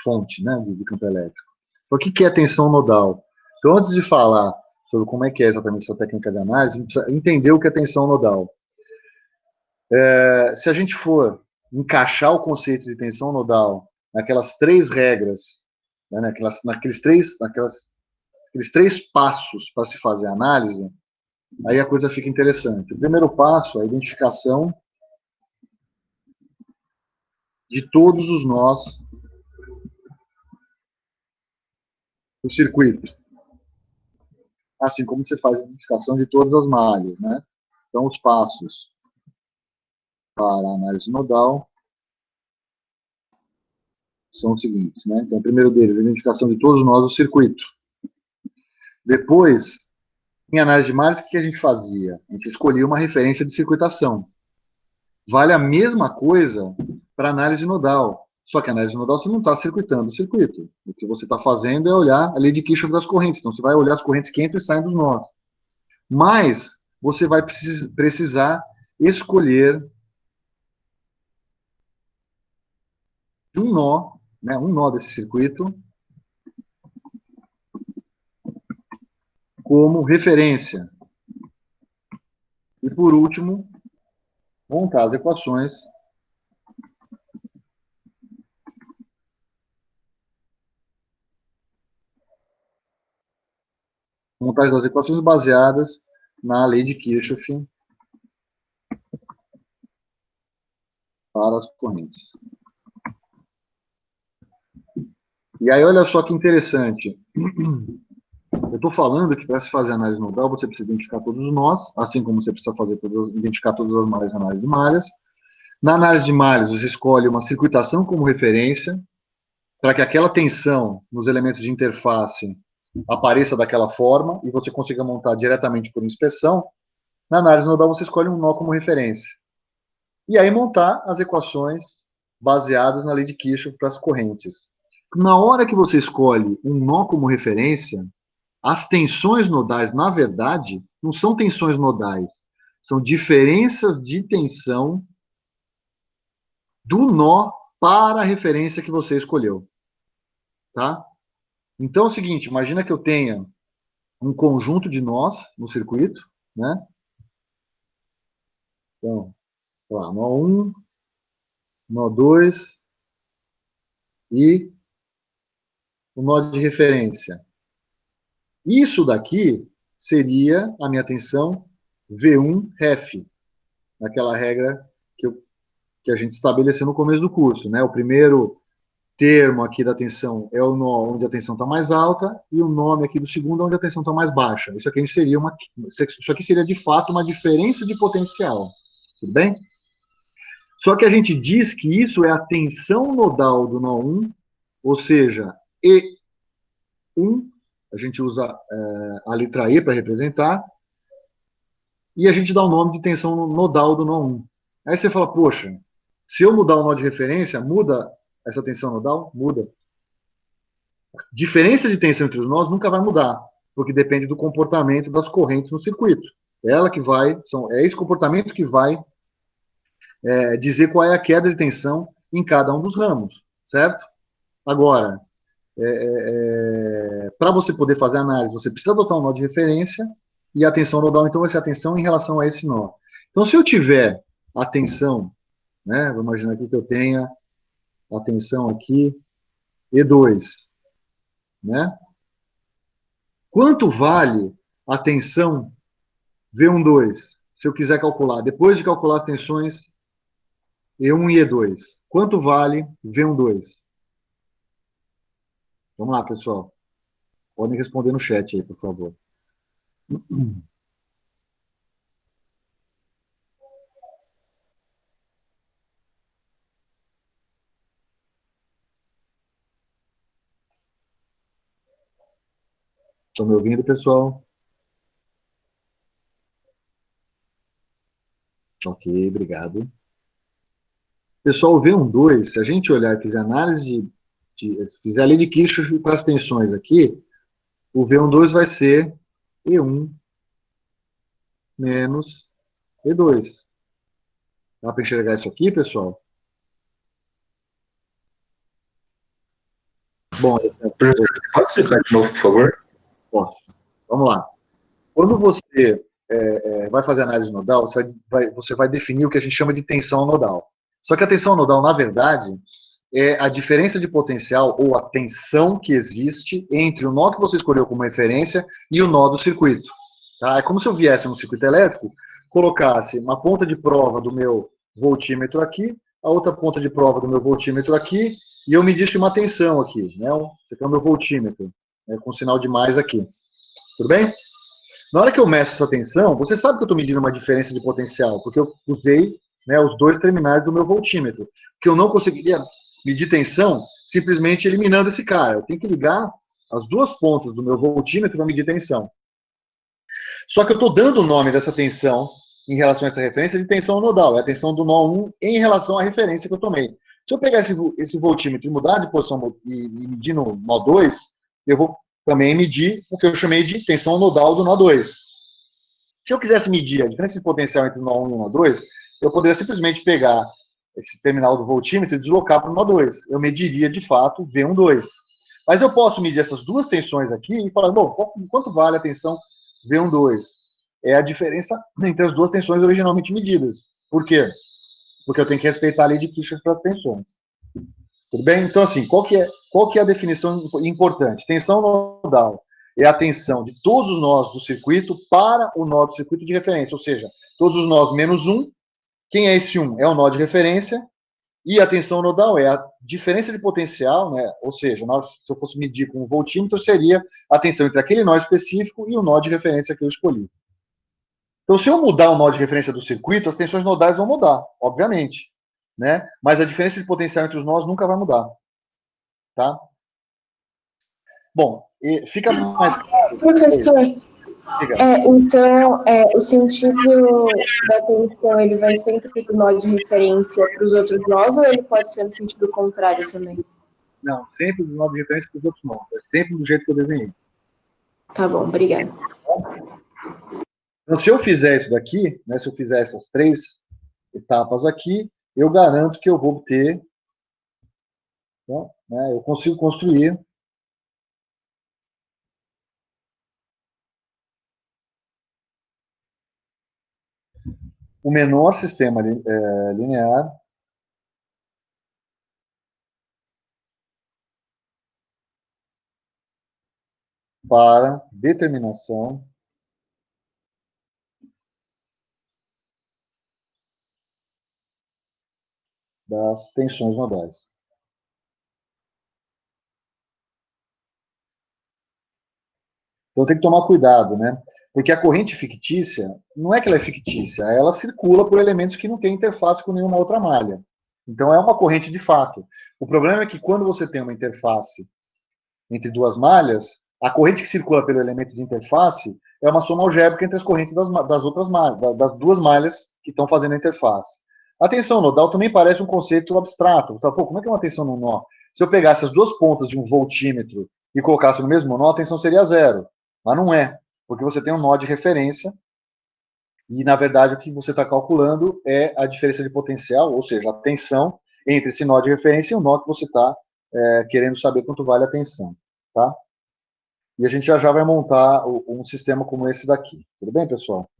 fonte, né, de campo elétrico. Então, o que é tensão nodal? Então, antes de falar sobre como é que é exatamente essa técnica de análise, a gente precisa entender o que é tensão nodal. Se a gente for encaixar o conceito de tensão nodal naquelas três regras, né, naqueles três passos para se fazer a análise, aí a coisa fica interessante. O primeiro passo é a identificação de todos os nós do circuito, assim como você faz a identificação de todas as malhas, né? Então, os passos para a análise nodal são os seguintes, né? Então, o primeiro deles, a identificação de todos nós do circuito. Depois, em análise de malhas, o que a gente fazia? A gente escolhia uma referência de circuitação. Vale a mesma coisa para análise nodal. Só que a análise nodal você não está circuitando o circuito. O que você está fazendo é olhar a lei de Kirchhoff das correntes. Então, você vai olhar as correntes que entram e saem dos nós. Mas você vai precisar escolher um nó, né, um nó desse circuito, como referência. E, por último, montar as equações baseadas na lei de Kirchhoff para as correntes. E aí, olha só que interessante. Eu estou falando que para se fazer análise nodal, você precisa identificar todos os nós, assim como você precisa identificar todas as malhas na análise de malhas. Na análise de malhas, você escolhe uma circuitação como referência, para que aquela tensão nos elementos de interface apareça daquela forma e você consiga montar diretamente por inspeção. Na análise nodal, você escolhe um nó como referência. E aí montar as equações baseadas na lei de Kirchhoff para as correntes. Na hora que você escolhe um nó como referência, as tensões nodais, na verdade, não são tensões nodais, são diferenças de tensão do nó para a referência que você escolheu. Tá? Então é o seguinte, imagina que eu tenha um conjunto de nós no circuito, né? Então, lá, nó 1, nó 2 e o nó de referência. Isso daqui seria a minha tensão V1 ref, naquela regra que eu que a gente estabeleceu no começo do curso, né? O primeiro termo aqui da tensão é o nó onde a tensão está mais alta e o nome aqui do segundo onde a tensão está mais baixa. Isso aqui seria de fato uma diferença de potencial, tudo bem? Só que a gente diz que isso é a tensão nodal do nó 1, ou seja, E1, a gente usa a letra E para representar, e a gente dá o nome de tensão nodal do nó 1. Aí você fala, poxa, se eu mudar o nó de referência, muda essa tensão nodal? Muda. Diferença de tensão entre os nós nunca vai mudar, porque depende do comportamento das correntes no circuito. É esse comportamento que vai dizer qual é a queda de tensão em cada um dos ramos, certo? Agora, para você poder fazer a análise, você precisa adotar um nó de referência e a tensão nodal, então, vai ser a tensão em relação a esse nó. Então, se eu tiver a tensão, né, vou imaginar aqui que eu tenha a tensão aqui, E2, né? Quanto vale a tensão V12, se eu quiser calcular, depois de calcular as tensões E1 e E2? Quanto vale V12? Vamos lá, pessoal. Podem responder no chat aí, por favor. Estão me ouvindo, pessoal? Ok, obrigado. Pessoal, o V12, se a gente olhar e fizer análise fizer a lei de Kirchhoff para as tensões aqui, o V12 vai ser E1 menos E2. Dá para enxergar isso aqui, pessoal? Bom, Professor, pode explicar de novo, por favor? posso. Vamos lá. Quando você vai fazer análise nodal, você vai definir o que a gente chama de tensão nodal. Só que a tensão nodal, na verdade, é a diferença de potencial ou a tensão que existe entre o nó que você escolheu como referência e o nó do circuito. Tá? É como se eu viesse no circuito elétrico, colocasse uma ponta de prova do meu voltímetro aqui, a outra ponta de prova do meu voltímetro aqui, e eu medisse uma tensão aqui, né? Esse aqui é o meu voltímetro, né, com sinal de mais aqui. Tudo bem? Na hora que eu meço essa tensão, você sabe que eu estou medindo uma diferença de potencial, porque eu usei, né, os dois terminais do meu voltímetro, que eu não conseguiria medir tensão simplesmente eliminando esse cara. Eu tenho que ligar as duas pontas do meu voltímetro para medir tensão. Só que eu estou dando o nome dessa tensão em relação a essa referência de tensão nodal. É a tensão do nó 1 em relação à referência que eu tomei. Se eu pegar esse voltímetro e mudar de posição e medir no nó 2, eu vou também medir o que eu chamei de tensão nodal do nó 2. Se eu quisesse medir a diferença de potencial entre o nó 1 e o nó 2, eu poderia simplesmente pegar esse terminal do voltímetro e deslocar para o nó 2. Eu mediria, de fato, V12. Mas eu posso medir essas duas tensões aqui e falar, bom, quanto vale a tensão V12? É a diferença entre as duas tensões originalmente medidas. Por quê? Porque eu tenho que respeitar a lei de Kirchhoff para as tensões. Tudo bem? Então, assim, qual que é a definição importante? Tensão nodal é a tensão de todos os nós do circuito para o nó do circuito de referência, ou seja, todos os nós menos um. Quem é esse um? É o nó de referência. E a tensão nodal é a diferença de potencial, né? Ou seja, se eu fosse medir com um voltímetro, seria a tensão entre aquele nó específico e o nó de referência que eu escolhi. Então, se eu mudar o nó de referência do circuito, as tensões nodais vão mudar, obviamente, né? Mas a diferença de potencial entre os nós nunca vai mudar, tá? Bom, fica mais claro. Professor, Diga. o sentido da tensão, ele vai sempre do nó de referência para os outros nós, ou ele pode ser no sentido contrário também? Não, sempre do nó de referência para os outros nós. É sempre do jeito que eu desenhei. Tá bom, obrigada. Então, se eu fizer isso daqui, né, se eu fizer essas três etapas aqui, eu garanto que eu vou ter, né, eu consigo construir o menor sistema linear para determinação . das tensões nodais. Então tem que tomar cuidado, né? Porque a corrente fictícia, não é que ela é fictícia, ela circula por elementos que não têm interface com nenhuma outra malha. Então é uma corrente de fato. O problema é que quando você tem uma interface entre duas malhas, a corrente que circula pelo elemento de interface é uma soma algébrica entre as correntes das outras malhas, das duas malhas que estão fazendo a interface. A tensão nodal também parece um conceito abstrato. Pô, como é que é uma tensão no nó? Se eu pegasse as duas pontas de um voltímetro e colocasse no mesmo nó, a tensão seria zero. Mas não é, porque você tem um nó de referência e, na verdade, o que você está calculando é a diferença de potencial, ou seja, a tensão entre esse nó de referência e o nó que você está querendo saber quanto vale a tensão. Tá? E a gente já vai montar um sistema como esse daqui. Tudo bem, pessoal?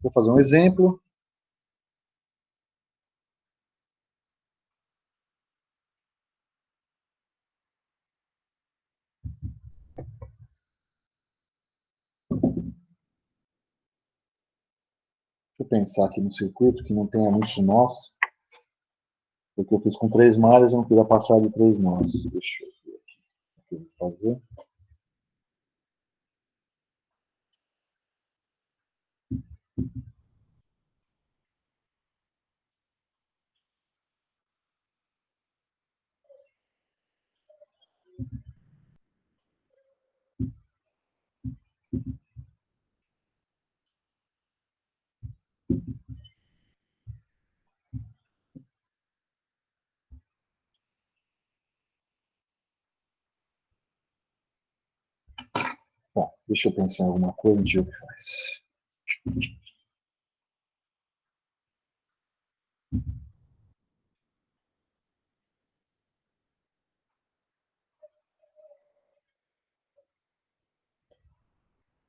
Vou fazer um exemplo. Deixa eu pensar aqui no circuito que não tenha muitos nós, porque eu fiz com 3 malhas e não queria passar de 3 nós. Deixa eu ver aqui o que eu vou fazer. Bom, deixa eu pensar em alguma coisa e a gente vê o que faz.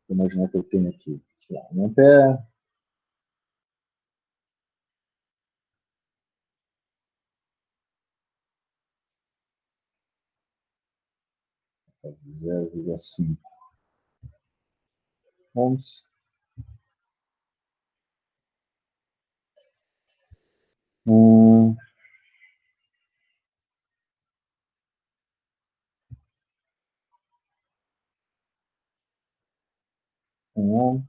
Vou imaginar que eu tenho aqui, sei lá, 1 ampere. Zero vírgula cinco ohms. Um, ohm.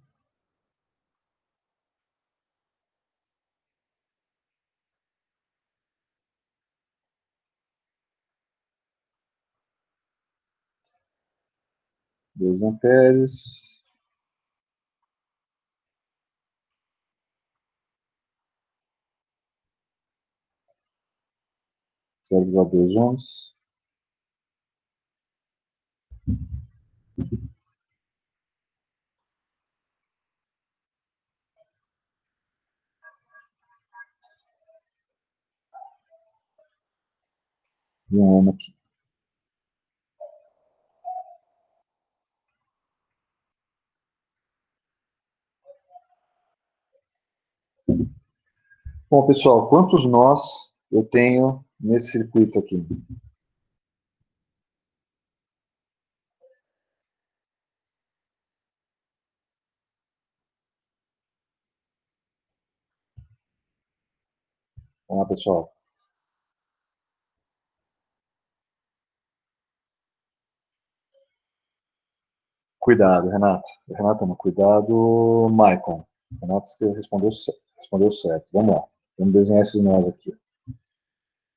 2 amperes. Zero vírgula dois ohms. E 1 ohm aqui. Bom, pessoal, quantos nós eu tenho nesse circuito aqui? Vamos lá, pessoal. Cuidado, Renato. Renato, não, cuidado, Maicon. Renato respondeu certo. Vamos lá. Vamos desenhar esses nós aqui.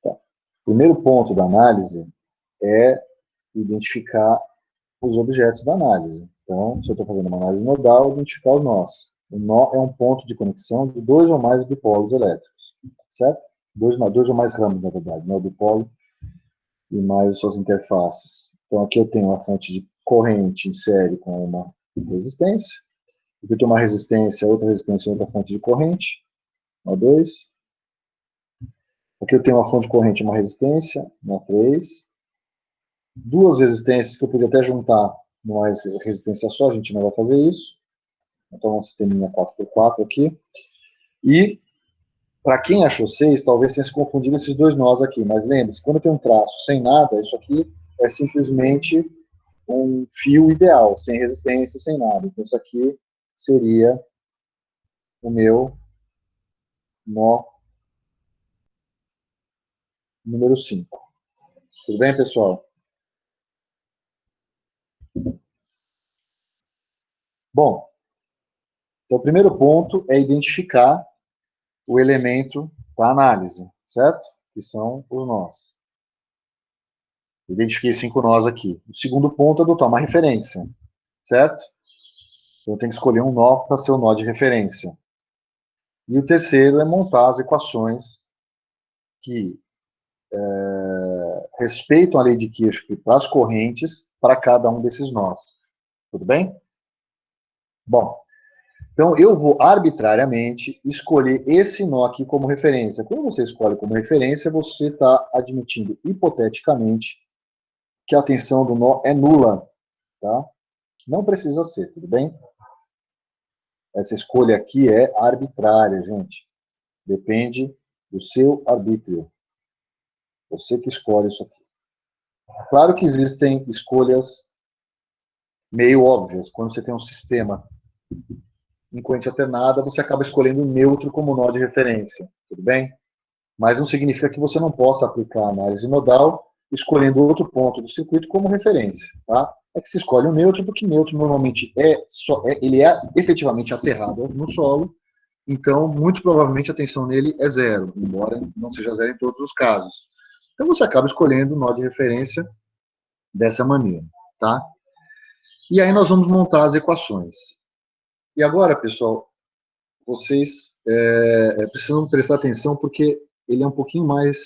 Tá. O primeiro ponto da análise é identificar os objetos da análise. Então, se eu estou fazendo uma análise nodal, identificar os nós. O nó é um ponto de conexão de 2 ou mais dipolos elétricos, certo? Dois ou mais ramos, na verdade, né? O dipolo e mais suas interfaces. Então, aqui eu tenho uma fonte de corrente em série com uma resistência. Aqui eu tenho uma resistência, outra fonte de corrente, uma 2. Aqui eu tenho uma fonte de corrente e uma resistência, uma 3. Duas resistências que eu podia até juntar numa resistência só, a gente não vai fazer isso. Então, um sisteminha 4x4 aqui. E, para quem achou 6, talvez tenha se confundido esses dois nós aqui. Mas lembre-se, quando tem um traço sem nada, isso aqui é simplesmente um fio ideal, sem resistência, sem nada. Então, isso aqui seria o meu nó número 5. Tudo bem, pessoal? Bom, então o primeiro ponto é identificar o elemento da análise, certo? Que são os nós. Identifiquei 5 nós aqui. O segundo ponto é adotar uma referência, certo? Então eu tenho que escolher um nó para ser o nó de referência. E o terceiro é montar as equações que respeitam a lei de Kirchhoff para as correntes para cada um desses nós. Tudo bem? Bom, então eu vou arbitrariamente escolher esse nó aqui como referência. Quando você escolhe como referência, você está admitindo hipoteticamente que a tensão do nó é nula, tá? Não precisa ser, tudo bem? Essa escolha aqui é arbitrária, gente. Depende do seu arbítrio. Você que escolhe isso aqui. Claro que existem escolhas meio óbvias. Quando você tem um sistema em corrente alternada, você acaba escolhendo o neutro como nó de referência, tudo bem? Mas não significa que você não possa aplicar a análise nodal escolhendo outro ponto do circuito como referência, tá? É que se escolhe o neutro, porque neutro normalmente ele é efetivamente aterrado no solo, então muito provavelmente a tensão nele é zero, embora não seja zero em todos os casos. Então você acaba escolhendo o nó de referência dessa maneira, tá? E aí nós vamos montar as equações. E agora, pessoal, vocês precisam prestar atenção porque ele é um pouquinho mais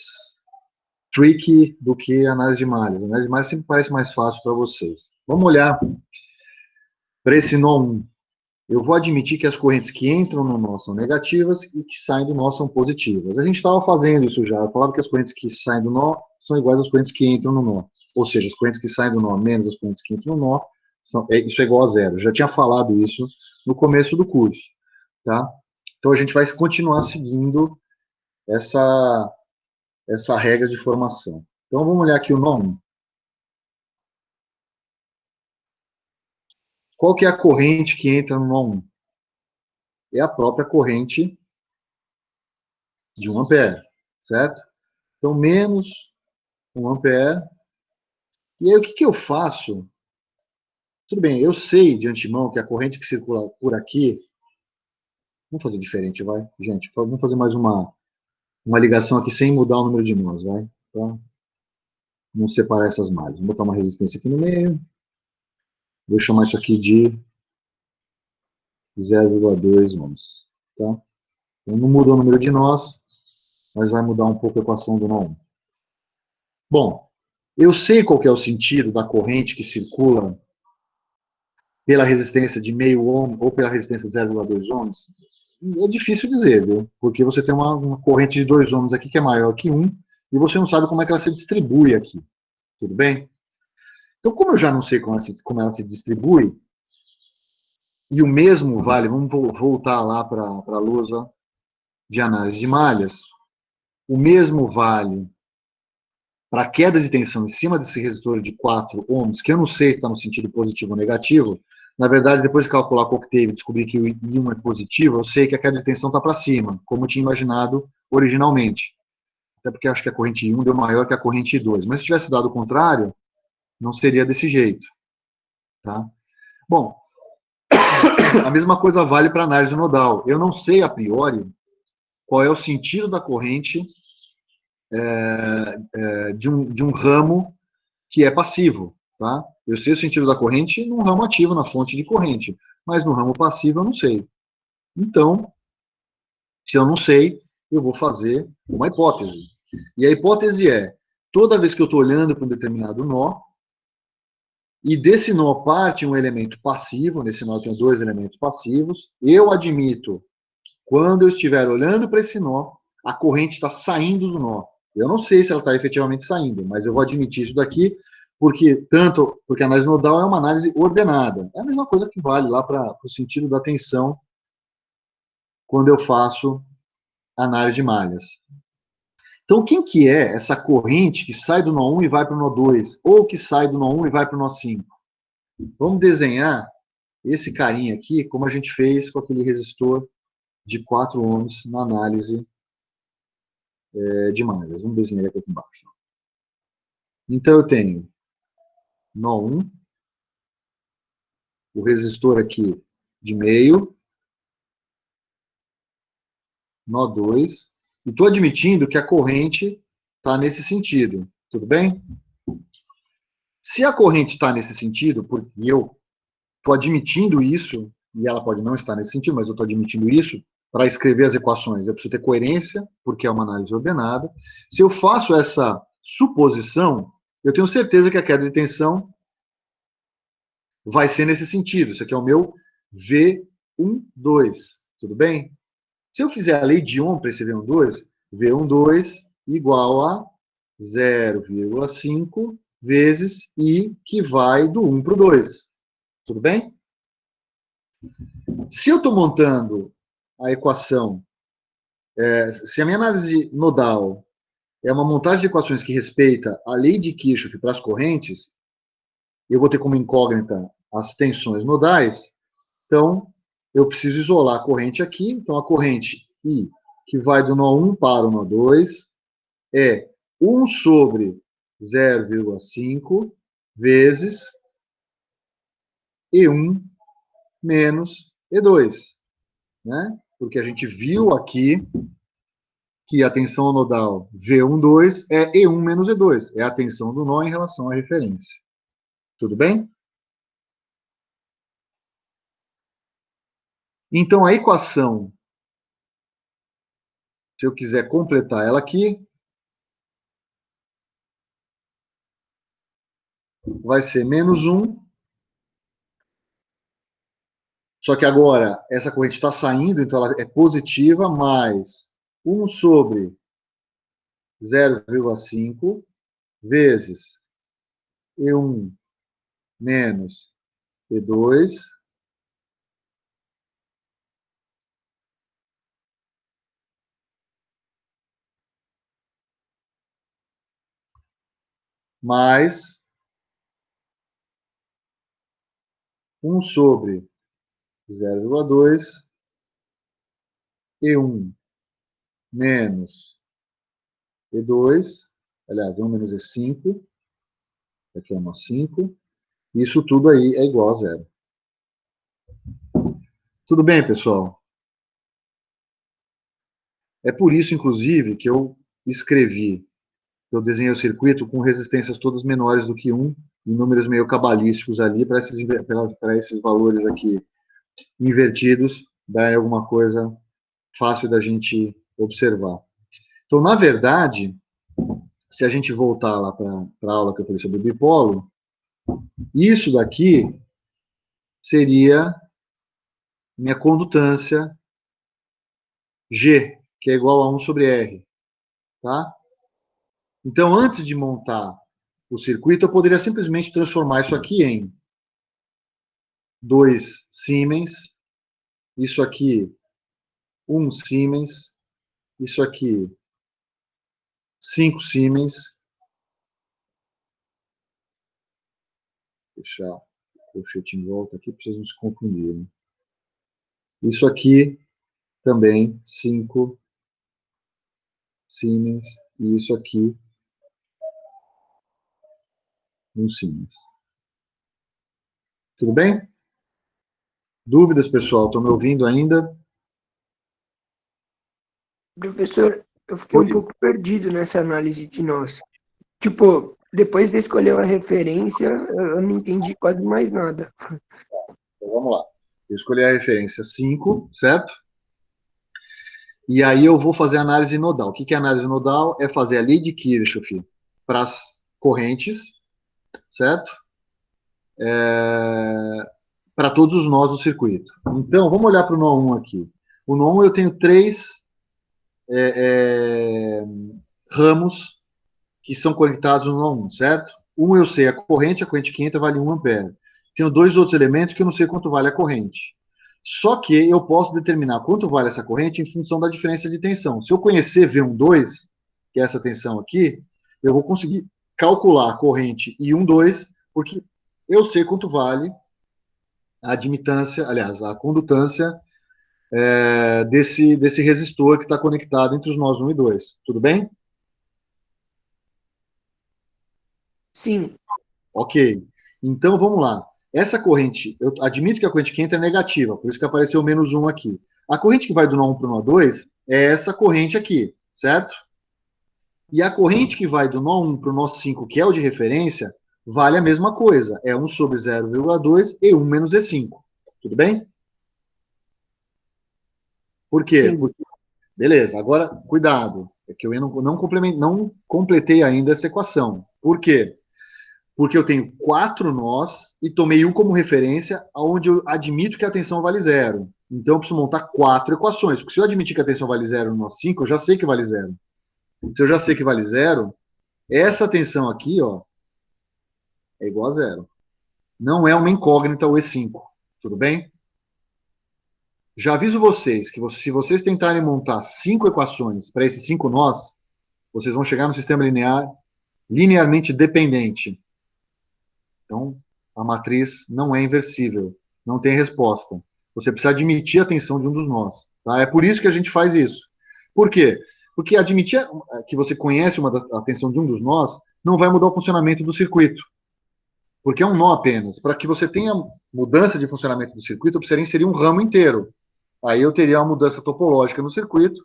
tricky do que a análise de malhas. A análise de malhas sempre parece mais fácil para vocês. Vamos olhar para esse nó 1. Eu vou admitir que as correntes que entram no nó são negativas e que saem do nó são positivas. A gente estava fazendo isso já. Eu falava que as correntes que saem do nó são iguais às correntes que entram no nó. Ou seja, as correntes que saem do nó menos as correntes que entram no nó, isso é igual a zero. Eu já tinha falado isso no começo do curso. Tá? Então a gente vai continuar seguindo essa regra de formação. Então vamos olhar aqui o nó 1. Qual que é a corrente que entra no nó 1? É a própria corrente de 1 ampere, certo? Então, menos 1 ampere. E aí, o que eu faço? Tudo bem, eu sei de antemão que a corrente que circula por aqui... Vamos fazer diferente, vai? Gente, vamos fazer mais uma ligação aqui sem mudar o número de nós, vai? Então, vamos separar essas malhas. Vou botar uma resistência aqui no meio. Vou chamar isso aqui de 0,2 ohms. Tá? Então, não mudou o número de nós, mas vai mudar um pouco a equação do nó 1. Bom, eu sei qual que é o sentido da corrente que circula pela resistência de meio ohm ou pela resistência de 0,2 ohms. É difícil dizer, viu? Porque você tem uma corrente de 2 ohms aqui que é maior que 1 e você não sabe como é que ela se distribui aqui. Tudo bem? Então, como eu já não sei como ela se distribui, e o mesmo vale, vamos voltar lá para a lousa de análise de malhas, o mesmo vale para a queda de tensão em cima desse resistor de 4 ohms, que eu não sei se está no sentido positivo ou negativo. Na verdade, depois de calcular o octave e descobrir que o I1 é positivo, eu sei que a queda de tensão está para cima, como eu tinha imaginado originalmente. Até porque eu acho que a corrente I1 deu maior que a corrente I2. Mas se tivesse dado o contrário, não seria desse jeito. Tá? Bom, a mesma coisa vale para a análise nodal. Eu não sei a priori qual é o sentido da corrente de um ramo que é passivo. Tá? Eu sei o sentido da corrente num ramo ativo, na fonte de corrente, mas no ramo passivo eu não sei. Então, se eu não sei, eu vou fazer uma hipótese. E a hipótese é, toda vez que eu estou olhando para um determinado nó, e desse nó parte um elemento passivo, nesse nó eu tenho 2 elementos passivos, eu admito que quando eu estiver olhando para esse nó, a corrente está saindo do nó. Eu não sei se ela está efetivamente saindo, mas eu vou admitir isso daqui, porque a análise nodal é uma análise ordenada. É a mesma coisa que vale lá para o sentido da tensão quando eu faço análise de malhas. Então, quem que é essa corrente que sai do nó 1 e vai para o nó 2, ou que sai do nó 1 e vai para o nó 5? Vamos desenhar esse carinha aqui, como a gente fez com aquele resistor de 4 ohms na análise de malhas. Vamos desenhar ele aqui embaixo. Então, eu tenho nó 1, o resistor aqui de meio, nó 2, e estou admitindo que a corrente está nesse sentido. Tudo bem? Se a corrente está nesse sentido, porque eu estou admitindo isso, e ela pode não estar nesse sentido, mas eu estou admitindo isso, para escrever as equações eu preciso ter coerência, porque é uma análise ordenada. Se eu faço essa suposição, eu tenho certeza que a queda de tensão vai ser nesse sentido. Isso aqui é o meu V12, tudo bem? Se eu fizer a lei de Ohm para esse V12, V12 igual a 0,5 vezes I, que vai do 1 para o 2. Tudo bem? Se eu estou montando a equação, se a minha análise nodal é uma montagem de equações que respeita a lei de Kirchhoff para as correntes, eu vou ter como incógnita as tensões nodais, então eu preciso isolar a corrente aqui. Então a corrente I, que vai do nó 1 para o nó 2, é 1 sobre 0,5 vezes E1 menos E2, né? Porque a gente viu aqui que a tensão nodal V12 é E1 menos E2, é a tensão do nó em relação à referência. Tudo bem? Então, a equação, se eu quiser completar ela aqui, vai ser menos 1. Só que agora, essa corrente está saindo, então ela é positiva, mais 1 sobre 0,5 vezes E1 menos E2, mais 1 sobre 0,2 E1 menos E2, aliás, E1 menos E5, aqui é uma 5, isso tudo aí é igual a zero. Tudo bem, pessoal? É por isso, inclusive, que eu escrevi, eu desenhei o circuito com resistências todas menores do que 1, e números meio cabalísticos ali, para esses valores aqui invertidos, darem alguma coisa fácil da gente observar. Então, na verdade, se a gente voltar lá para a aula que eu falei sobre o bipolo, isso daqui seria minha condutância G, que é igual a 1 sobre R. Tá? Então, antes de montar o circuito, eu poderia simplesmente transformar isso aqui em 2 Siemens, isso aqui 1 Siemens, isso aqui 5 Siemens. Deixar o colchete em volta aqui para vocês não se confundirem. Isso aqui também 5 Siemens, e isso aqui 1 Siemens. Tudo bem? Dúvidas, pessoal? Estão me ouvindo ainda? Professor, eu fiquei um pouco perdido nessa análise de nós. Tipo, depois de escolher a referência, eu não entendi quase mais nada. Então, vamos lá. Eu escolhi a referência 5, certo? E aí eu vou fazer a análise nodal. O que é análise nodal? É fazer a lei de Kirchhoff para as correntes, certo? Para todos os nós do circuito. Então, vamos olhar para o nó 1 aqui. O nó 1 eu tenho 3 ramos que são conectados no nó 1, certo? Um eu sei a corrente que entra vale 1 ampere. Tenho 2 outros elementos que eu não sei quanto vale a corrente. Só que eu posso determinar quanto vale essa corrente em função da diferença de tensão. Se eu conhecer V12, que é essa tensão aqui, eu vou conseguir calcular a corrente I12, porque eu sei quanto vale a admitância, aliás, a condutância desse resistor que está conectado entre os nós 1 e 2. Tudo bem? Sim. Ok. Então, vamos lá. Essa corrente, eu admito que a corrente que entra é negativa, por isso que apareceu -1 aqui. A corrente que vai do nó 1 para o nó 2 é essa corrente aqui, certo? E a corrente que vai do nó 1 para o nó 5, que é o de referência, vale a mesma coisa. É 1 sobre 0,2 e 1 menos E5. Tudo bem? Por quê? Sim. Beleza, agora, cuidado. É que eu não completei ainda essa equação. Por quê? Porque eu tenho 4 nós e tomei um como referência, onde eu admito que a tensão vale 0. Então, eu preciso montar 4 equações. Porque se eu admitir que a tensão vale 0 no nó 5, eu já sei que vale 0. Se eu já sei que vale 0, essa tensão aqui, ó, é igual a 0. Não é uma incógnita o E5. Tudo bem? Já aviso vocês que se vocês tentarem montar 5 equações para esses 5 nós, vocês vão chegar no sistema linear linearmente dependente. Então, a matriz não é inversível, não tem resposta. Você precisa admitir a tensão de um dos nós. Tá? É por isso que a gente faz isso. Por quê? Porque admitir que você conhece a tensão de um dos nós não vai mudar o funcionamento do circuito. Porque é um nó apenas. Para que você tenha mudança de funcionamento do circuito, eu precisaria inserir um ramo inteiro. Aí eu teria uma mudança topológica no circuito,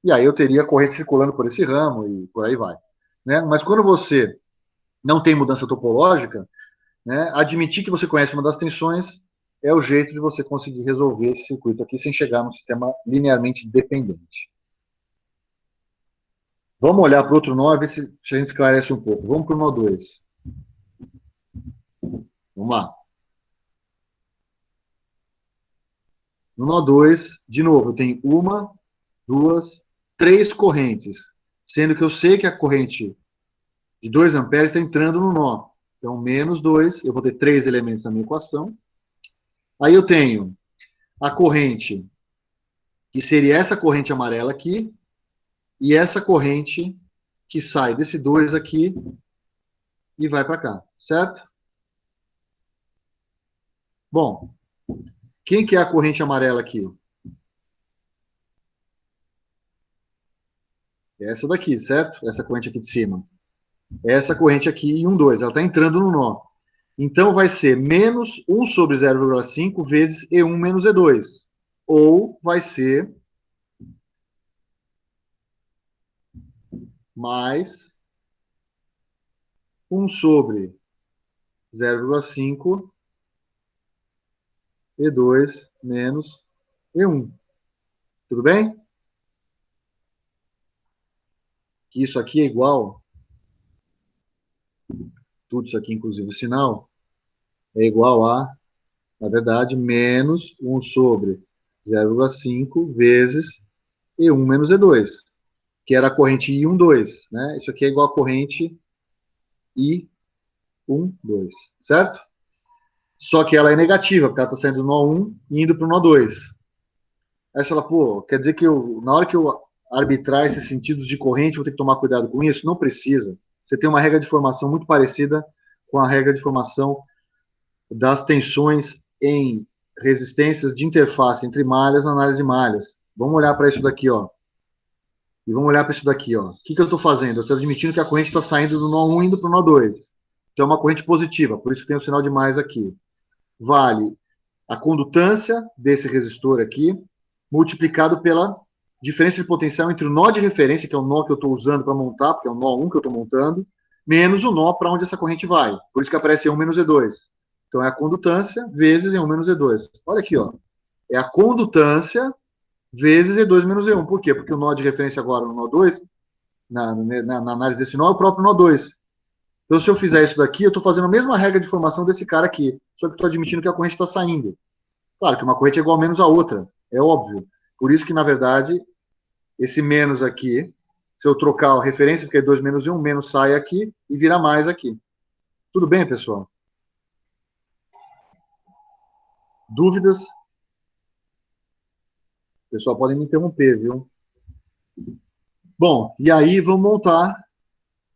e aí eu teria corrente circulando por esse ramo, e por aí vai. Né? Mas quando você não tem mudança topológica, né, admitir que você conhece uma das tensões é o jeito de você conseguir resolver esse circuito aqui sem chegar no sistema linearmente dependente. Vamos olhar para o outro nó e ver se a gente esclarece um pouco. Vamos para o nó 2. Vamos lá. No nó 2, de novo, eu tenho 1, 2, 3 correntes, sendo que eu sei que a corrente de 2 amperes está entrando no nó. Então, menos 2, eu vou ter 3 elementos na minha equação. Aí eu tenho a corrente, que seria essa corrente amarela aqui, e essa corrente que sai desse 2 aqui e vai para cá, certo? Bom, quem que é a corrente amarela aqui? Essa daqui, certo? Essa corrente aqui de cima. Essa corrente aqui em 1, 2, ela está entrando no nó. Então, vai ser menos 1 sobre 0,5 vezes E1 menos E2. Ou vai ser mais 1 sobre 0,5 E2 menos E1. Tudo bem? Que isso aqui é igual, tudo isso aqui, inclusive o sinal, é igual a, na verdade, menos 1 sobre 0,5 vezes E1 menos E2, que era a corrente I1, 2. Né? Isso aqui é igual a corrente I1, 2. Certo? Só que ela é negativa, porque ela está saindo do nó 1 e indo para o nó 2. Aí você fala, pô, quer dizer que na hora que eu arbitrar esses sentidos de corrente, vou ter que tomar cuidado com isso? Não precisa. Você tem uma regra de formação muito parecida com a regra de formação das tensões em resistências de interface entre malhas na análise de malhas. Vamos olhar para isso daqui, ó. E vamos olhar para isso daqui, ó. O que eu estou fazendo? Eu estou admitindo que a corrente está saindo do nó 1 e indo para o nó 2. Então é uma corrente positiva, por isso que tem o sinal de mais aqui. Vale a condutância desse resistor aqui, multiplicado pela diferença de potencial entre o nó de referência, que é o nó que eu estou usando para montar, porque é o nó 1 que eu estou montando, menos o nó para onde essa corrente vai. Por isso que aparece E1 menos E2. Então é a condutância vezes E1 menos E2. Olha aqui, ó. É a condutância vezes E2 menos E1. Por quê? Porque o nó de referência agora no nó 2, na análise desse nó, é o próprio nó 2. Então, se eu fizer isso daqui, eu estou fazendo a mesma regra de formação desse cara aqui, só que estou admitindo que a corrente está saindo. Claro que uma corrente é igual a menos a outra, é óbvio. Por isso que, na verdade, esse menos aqui, se eu trocar a referência, porque é 2 menos 1, menos sai aqui e vira mais aqui. Tudo bem, pessoal? Dúvidas? O pessoal pode me interromper, viu? Bom, e aí vamos montar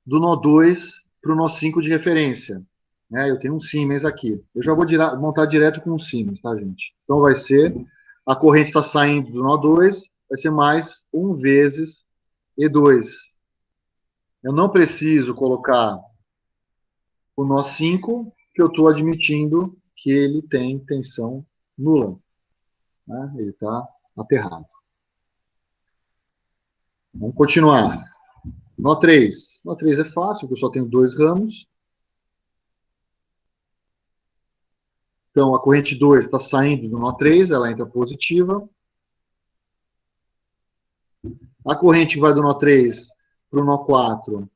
do nó 2 para o nó 5 de referência. Eu tenho um Siemens aqui. Eu já vou montar direto com um Siemens, tá, gente? Então vai ser A corrente está saindo do nó 2, vai ser mais 1 vezes E2. Eu não preciso colocar o nó 5, que eu estou admitindo que ele tem tensão nula. Né? Ele está aterrado. Vamos continuar. Nó 3. Nó 3 é fácil, porque eu só tenho 2 ramos. Então, a corrente 2 está saindo do nó 3, ela entra positiva. A corrente que vai do nó 3 para o nó 4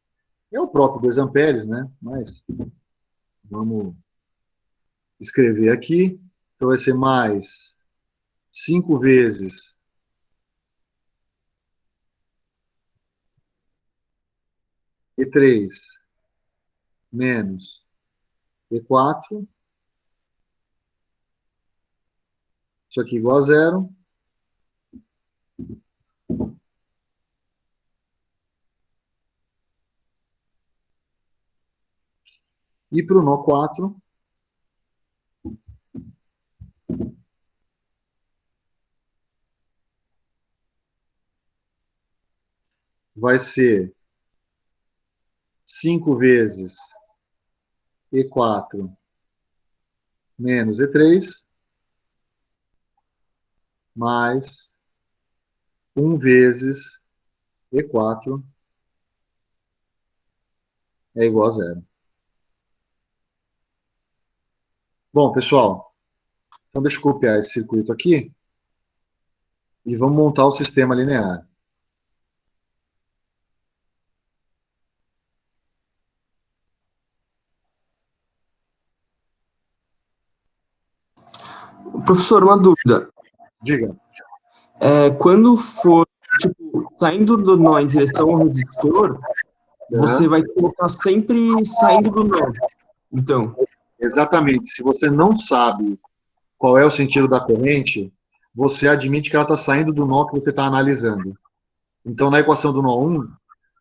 é o próprio 2 amperes, né? Mas vamos escrever aqui. Então, vai ser mais 5 vezes E3 menos E4. Isso aqui igual a zero. E para o nó 4, vai ser 5 vezes E4 menos E3, mais 1 vezes E4 é igual a zero. Bom, pessoal, então deixa eu copiar esse circuito aqui e vamos montar o sistema linear. Professor, uma dúvida. Diga. Quando for, tipo, saindo do nó em direção ao resistor, você vai colocar sempre saindo do nó. Então. Exatamente. Se você não sabe qual é o sentido da corrente, você admite que ela está saindo do nó que você está analisando. Então, na equação do nó 1,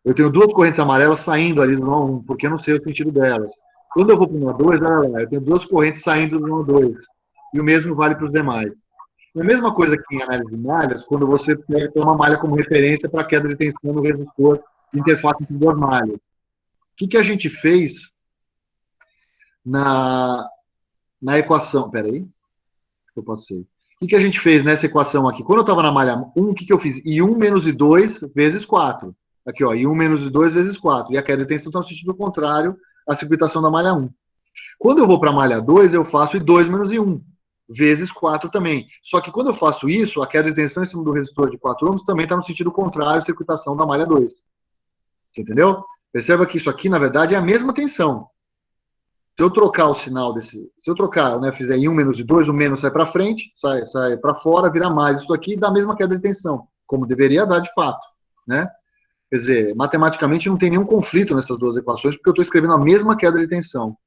eu tenho duas correntes amarelas saindo ali do nó 1, porque eu não sei o sentido delas. Quando eu vou para o nó 2, olha lá, eu tenho duas correntes saindo do nó 2. E o mesmo vale para os demais. É a mesma coisa que em análise de malhas, quando você tem uma malha como referência para a queda de tensão no resistor de interface entre duas malhas. O que a gente fez na equação? Peraí, que eu passei. O que a gente fez nessa equação aqui? Quando eu estava na malha 1, o que eu fiz? I1 menos I2 vezes 4. Aqui, ó, I1 menos I2 vezes 4. E a queda de tensão está no sentido contrário à circuitação da malha 1. Quando eu vou para a malha 2, eu faço I2 menos I1 vezes 4 também. Só que quando eu faço isso, a queda de tensão em cima do resistor de 4 ohms também está no sentido contrário à circuitação da malha 2. Você entendeu? Perceba que isso aqui, na verdade, é a mesma tensão. Se eu trocar o sinal desse... Se eu trocar, né, fizer I1 menos I2, o menos sai para frente, sai para fora, vira mais isso aqui e dá a mesma queda de tensão, como deveria dar de fato. Né? Quer dizer, matematicamente não tem nenhum conflito nessas duas equações, porque eu estou escrevendo a mesma queda de tensão.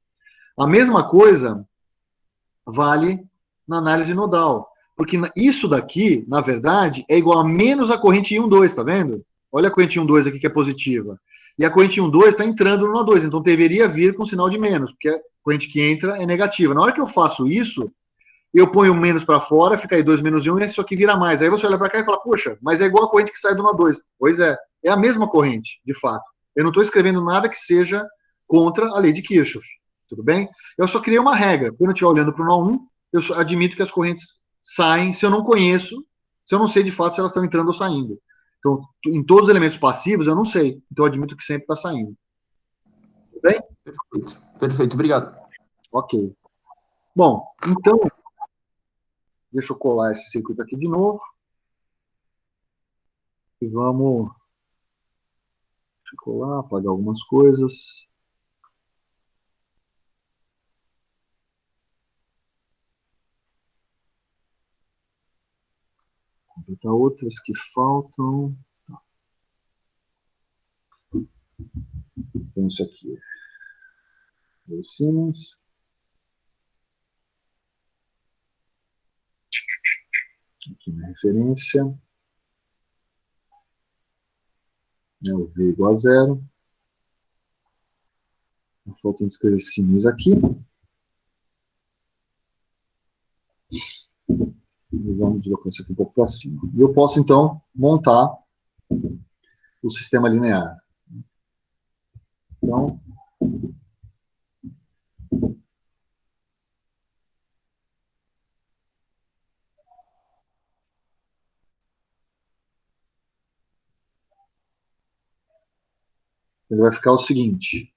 A mesma coisa vale na análise nodal. Porque isso daqui, na verdade, é igual a menos a corrente I1,2, tá vendo? Olha a corrente I1,2 aqui que é positiva. E a corrente I1,2 está entrando no nó 2, então deveria vir com sinal de menos, porque a corrente que entra é negativa. Na hora que eu faço isso, eu ponho o menos para fora, fica aí 2 menos 1, e isso aqui vira mais. Aí você olha para cá e fala, poxa, mas é igual a corrente que sai do nó 2. Pois é a mesma corrente, de fato. Eu não estou escrevendo nada que seja contra a lei de Kirchhoff. Tudo bem? Eu só criei uma regra. Quando eu estiver olhando para o nó 1, eu admito que as correntes saem se eu não conheço, se eu não sei de fato se elas estão entrando ou saindo. Então, em todos os elementos passivos, eu não sei. Então, eu admito que sempre está saindo. Tudo bem? Perfeito. Perfeito, obrigado. Ok. Bom, então, deixa eu colar esse circuito aqui de novo. E vamos... Deixa eu colar, apagar algumas coisas. Completar outras que faltam. Então, isso aqui. 2 Siemens. Aqui na referência. O V igual a zero. Falta escrever Siemens aqui. E vamos deslocar isso aqui um pouco para cima. E eu posso, então, montar o sistema linear. Então, ele vai ficar o seguinte.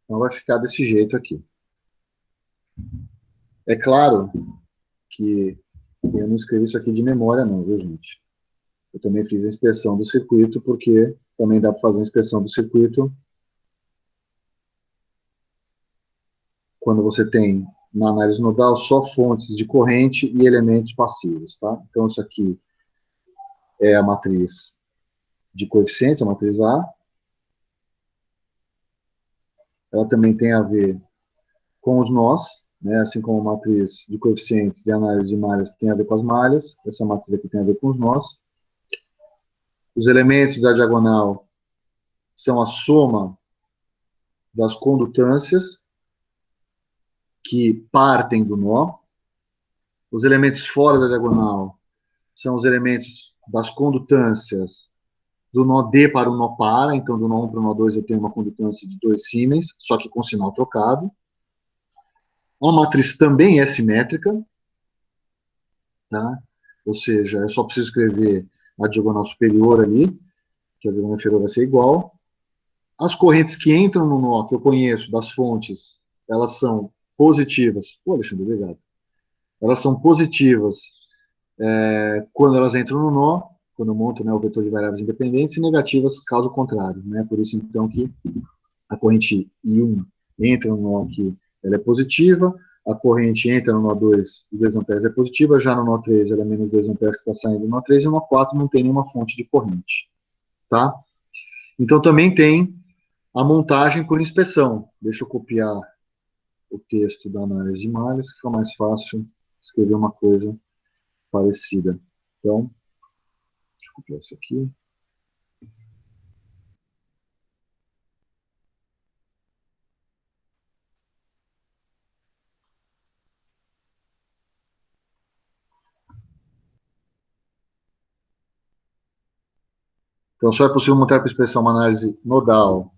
Então, vai ficar desse jeito aqui. É claro que eu não escrevi isso aqui de memória, não, viu, gente? Eu também fiz a inspeção do circuito, porque também dá para fazer a inspeção do circuito quando você tem, na análise nodal, só fontes de corrente e elementos passivos, tá? Então, isso aqui é a matriz de coeficientes, a matriz A. Ela também tem a ver com os nós, né? Assim como a matriz de coeficientes de análise de malhas tem a ver com as malhas, essa matriz aqui tem a ver com os nós. Os elementos da diagonal são a soma das condutâncias que partem do nó. Os elementos fora da diagonal são os elementos das condutâncias do nó D para o nó par. Então, do nó 1 para o nó 2 eu tenho uma condutância de 2 símens, só que com sinal trocado. A matriz também é simétrica, tá? Ou seja, eu só preciso escrever a diagonal superior ali, que a diagonal inferior vai ser igual. As correntes que entram no nó, que eu conheço das fontes, elas são positivas. Pô, Alexandre, obrigado. Elas são positivas quando elas entram no nó, quando eu monto, né, o vetor de variáveis independentes, e negativas caso contrário, né? Por isso, então, que a corrente I1 entra no nó aqui, ela é positiva, a corrente entra no nó 2, 2 amperes é positiva, já no nó 3 ela é menos 2 amperes que está saindo do nó 3, e no nó 4 não tem nenhuma fonte de corrente, tá? Então, também tem a montagem por inspeção. Deixa eu copiar o texto da análise de malhas, que fica mais fácil escrever uma coisa parecida. Então, deixa eu copiar isso aqui. Então, só é possível montar por expressão uma análise nodal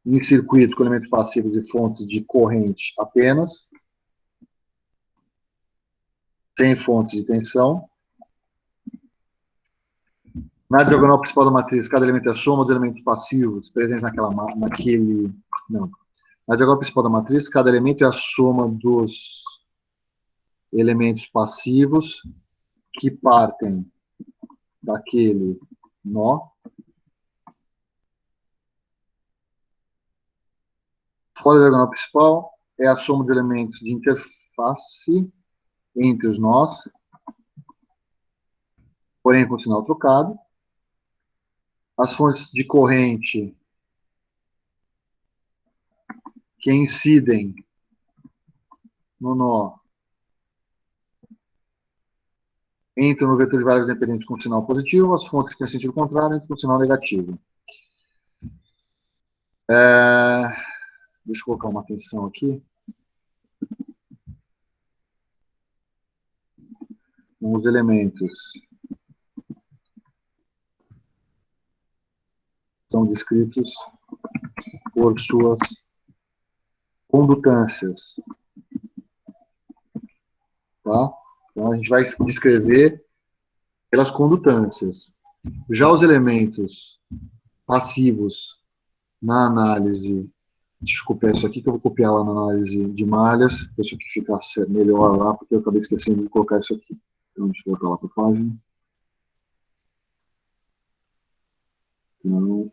em circuito com elementos passivos e fontes de corrente apenas, sem fontes de tensão. Na diagonal principal da matriz, cada elemento é a soma dos elementos passivos presentes naquele. Não. Na diagonal principal da matriz, cada elemento é a soma dos elementos passivos que partem daquele nó. Fora da diagonal principal é a soma de elementos de interface entre os nós, porém com sinal trocado. As fontes de corrente que incidem no nó entram no vetor de várias dependentes com sinal positivo, as fontes que têm sentido contrário entram com sinal negativo. Deixa eu colocar uma atenção aqui. Os elementos são descritos por suas condutâncias. Tá? Então, a gente vai descrever pelas condutâncias. Já os elementos passivos na análise, deixa eu copiar isso aqui, que eu vou copiar lá na análise de malhas, para isso aqui ficar melhor lá, porque eu acabei esquecendo de colocar isso aqui. Então, deixa eu voltar lá para a página. Não.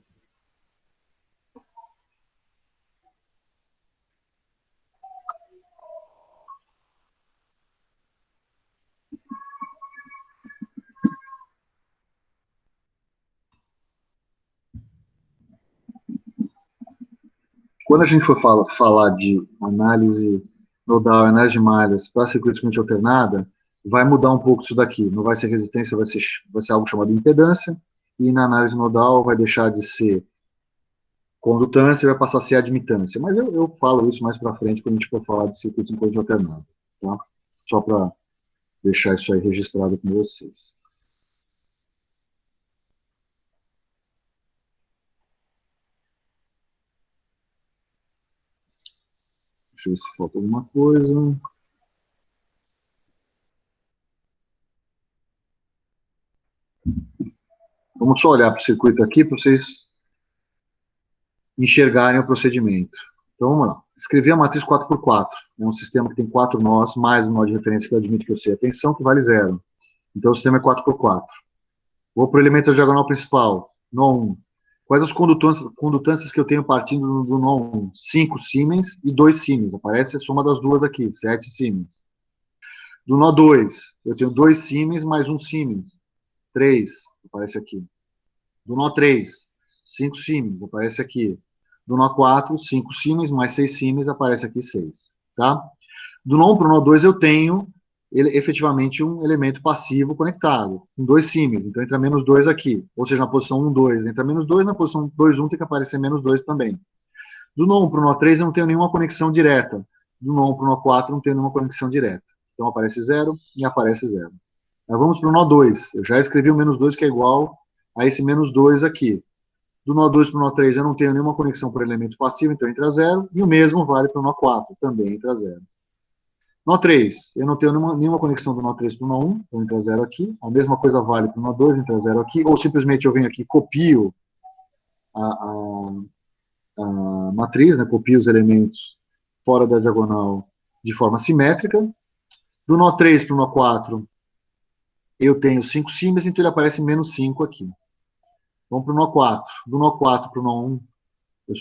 Quando a gente for falar de análise nodal, análise de malhas para circuito de corrente alternada, vai mudar um pouco isso daqui. Não vai ser resistência, vai ser algo chamado impedância, e na análise nodal vai deixar de ser condutância e vai passar a ser admitância. Mas eu falo isso mais para frente quando a gente for falar de circuito de corrente alternada. Tá? Só para deixar isso aí registrado com vocês. Deixa eu ver se falta alguma coisa. Vamos só olhar para o circuito aqui para vocês enxergarem o procedimento. Então, vamos lá. Escrevi a matriz 4x4. É um sistema que tem 4 nós, mais um nó de referência que eu admito que eu sei a tensão, que vale 0. Então, o sistema é 4x4. Vou para o elemento da diagonal principal, nó 1. Quais as condutâncias que eu tenho partindo do nó 1? 5 Siemens e 2 Siemens. Aparece a soma das duas aqui, 7 Siemens. Do nó 2, eu tenho 2 Siemens mais 1 Siemens. 3, aparece aqui. Do nó 3, 5 Siemens, aparece aqui. Do nó 4, 5 Siemens mais 6 Siemens, aparece aqui 6. Tá? Do nó 1 para o nó 2, eu tenho efetivamente um elemento passivo conectado, com 2 Siemens, então entra menos 2 aqui, ou seja, na posição 1, 2 entra menos 2, na posição 2, 1 tem que aparecer menos 2 também. Do nó 1 para o nó 3 eu não tenho nenhuma conexão direta, do nó 1 para o nó 4 não tenho nenhuma conexão direta, então aparece 0 e aparece 0. Aí vamos para o nó 2, eu já escrevi o menos 2 que é igual a esse menos 2 aqui. Do nó 2 para o nó 3 eu não tenho nenhuma conexão por elemento passivo, então entra 0, e o mesmo vale para o nó 4, também entra 0. Nó 3, eu não tenho nenhuma conexão do nó 3 para o nó 1, então entra 0 aqui. A mesma coisa vale para o nó 2, entra 0 aqui. Ou simplesmente eu venho aqui e copio a matriz, né, copio os elementos fora da diagonal de forma simétrica. Do nó 3 para o nó 4, eu tenho 5 Siemens, então ele aparece menos 5 aqui. Vamos para o nó 4. Do nó 4 para o nó 1,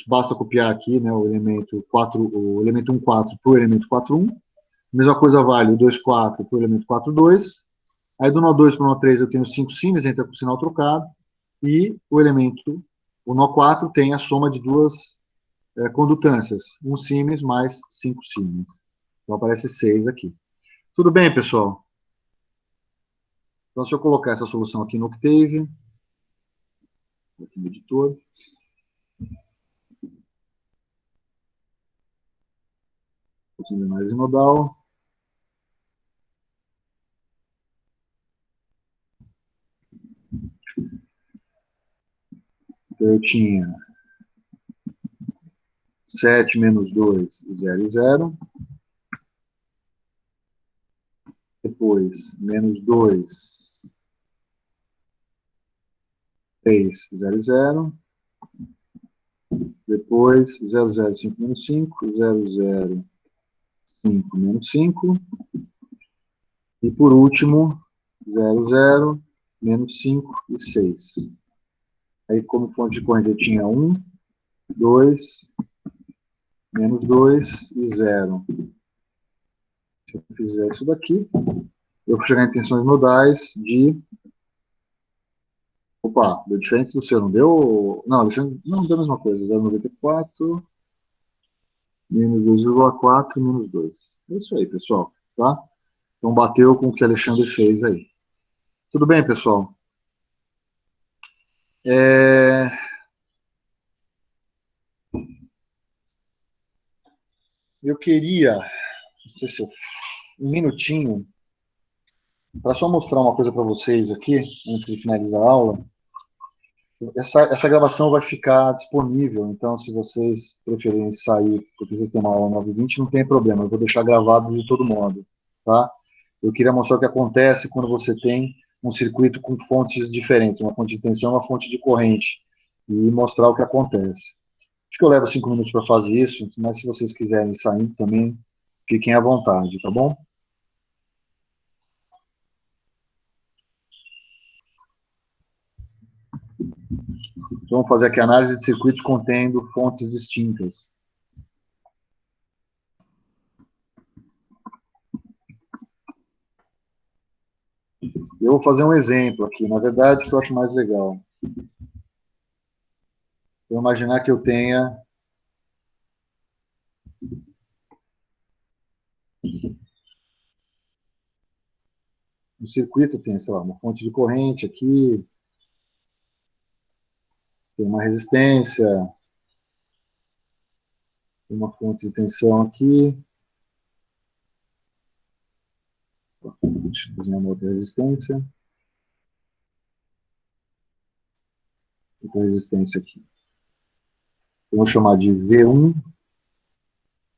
basta copiar aqui, né, o elemento 1, 4 para o elemento 4, 1. Mesma coisa vale o 2, 4 para o elemento 4, 2. Aí do nó 2 para o nó 3 eu tenho 5 Siemens, entra com o sinal trocado. E o nó 4 tem a soma de duas condutâncias. 1 Siemens mais 5 Siemens. Então aparece 6 aqui. Tudo bem, pessoal? Então, se eu colocar essa solução aqui no Octave, aqui no editor. Função de análise nodal. Então, eu tinha 7 menos 2, 0, 0. Depois, menos 2, 3, 0, 0. Depois, 0, 0, 5, menos 5. 0, 0, 5, menos 5. E por último, 0, 0, menos 5 e 6. Aí, como fonte de corrente, eu tinha 1, 2, menos 2 e 0. Se eu fizer isso daqui, eu vou chegar em tensões nodais de... Opa, deu diferente do seu, não deu? Não, não deu a mesma coisa. 0,94 menos 2,4 menos 2. É isso aí, pessoal. Tá? Então bateu com o que o Alexandre fez aí. Tudo bem, pessoal? Eu queria, não sei se um minutinho, para só mostrar uma coisa para vocês aqui, antes de finalizar a aula. Essa gravação vai ficar disponível, então se vocês preferirem sair, porque vocês têm uma aula 9h20, não tem problema, eu vou deixar gravado de todo modo, tá? Eu queria mostrar o que acontece quando você tem um circuito com fontes diferentes, uma fonte de tensão e uma fonte de corrente, e mostrar o que acontece. Acho que eu levo 5 minutos para fazer isso, mas se vocês quiserem sair também, fiquem à vontade, tá bom? Então, vamos fazer aqui a análise de circuitos contendo fontes distintas. Eu vou fazer um exemplo aqui, na verdade, que eu acho mais legal. Vou imaginar que eu tenha um circuito, tem, sei lá, uma fonte de corrente aqui, tem uma resistência, tem uma fonte de tensão aqui. Deixa eu fazer uma outra resistência. Outra resistência aqui. Eu vou chamar de V1,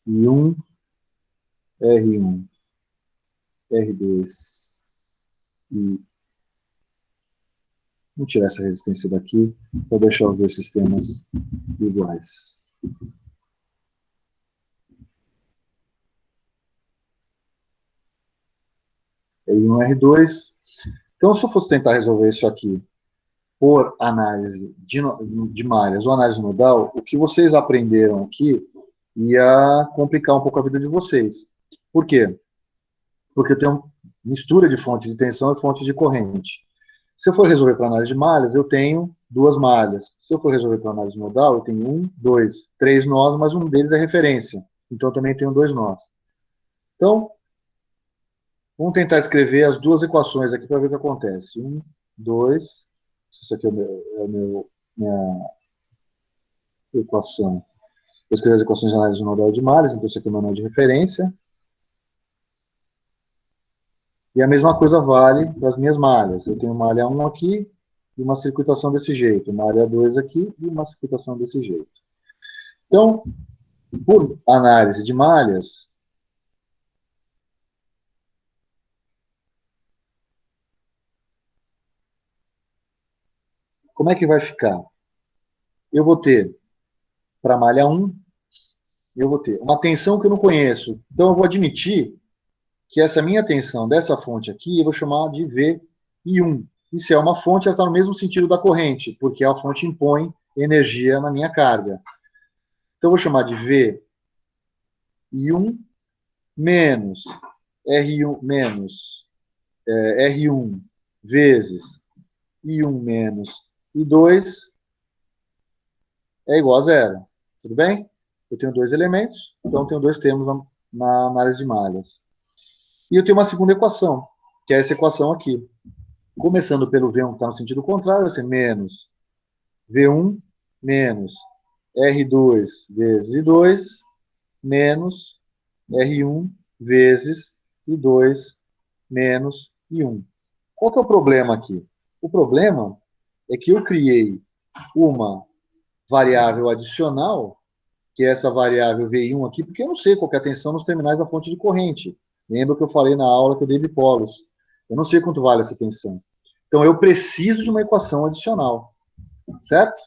I1, R1, R2 e... Vou tirar essa resistência daqui para deixar os dois sistemas iguais. R1, R2. Então, se eu fosse tentar resolver isso aqui por análise de malhas ou análise nodal, o que vocês aprenderam aqui ia complicar um pouco a vida de vocês. Por quê? Porque eu tenho mistura de fonte de tensão e fonte de corrente. Se eu for resolver para análise de malhas, eu tenho 2 malhas. Se eu for resolver para análise nodal, eu tenho 1, 2, 3 nós, mas um deles é referência. Então, eu também tenho 2 nós. Então, vamos tentar escrever as duas equações aqui para ver o que acontece. 1, 2, isso aqui é minha equação. Eu escrevi as equações de análise nodal de malhas, então isso aqui é o meu nó de referência. E a mesma coisa vale para as minhas malhas. Eu tenho malha 1 aqui e uma circuitação desse jeito. Malha 2 aqui e uma circuitação desse jeito. Então, por análise de malhas, como é que vai ficar? Eu vou ter, para malha 1, eu vou ter uma tensão que eu não conheço. Então, eu vou admitir que essa minha tensão dessa fonte aqui, eu vou chamar de V e 1. E se é uma fonte, ela está no mesmo sentido da corrente, porque a fonte impõe energia na minha carga. Então, eu vou chamar de V e 1 menos R1 menos R1 vezes I1 menos I2 é igual a 0. Tudo bem? Eu tenho 2 elementos, então eu tenho 2 termos na análise de malhas. E eu tenho uma segunda equação, que é essa equação aqui. Começando pelo V1 que está no sentido contrário, vai ser menos V1 menos R2 vezes I2 menos R1 vezes I2 menos I1. Qual que é o problema aqui? O problema é que eu criei uma variável adicional, que é essa variável V1 aqui, porque eu não sei qual que é a tensão nos terminais da fonte de corrente. Lembra que eu falei na aula que eu dei bipolos. Eu não sei quanto vale essa tensão. Então, eu preciso de uma equação adicional. Certo?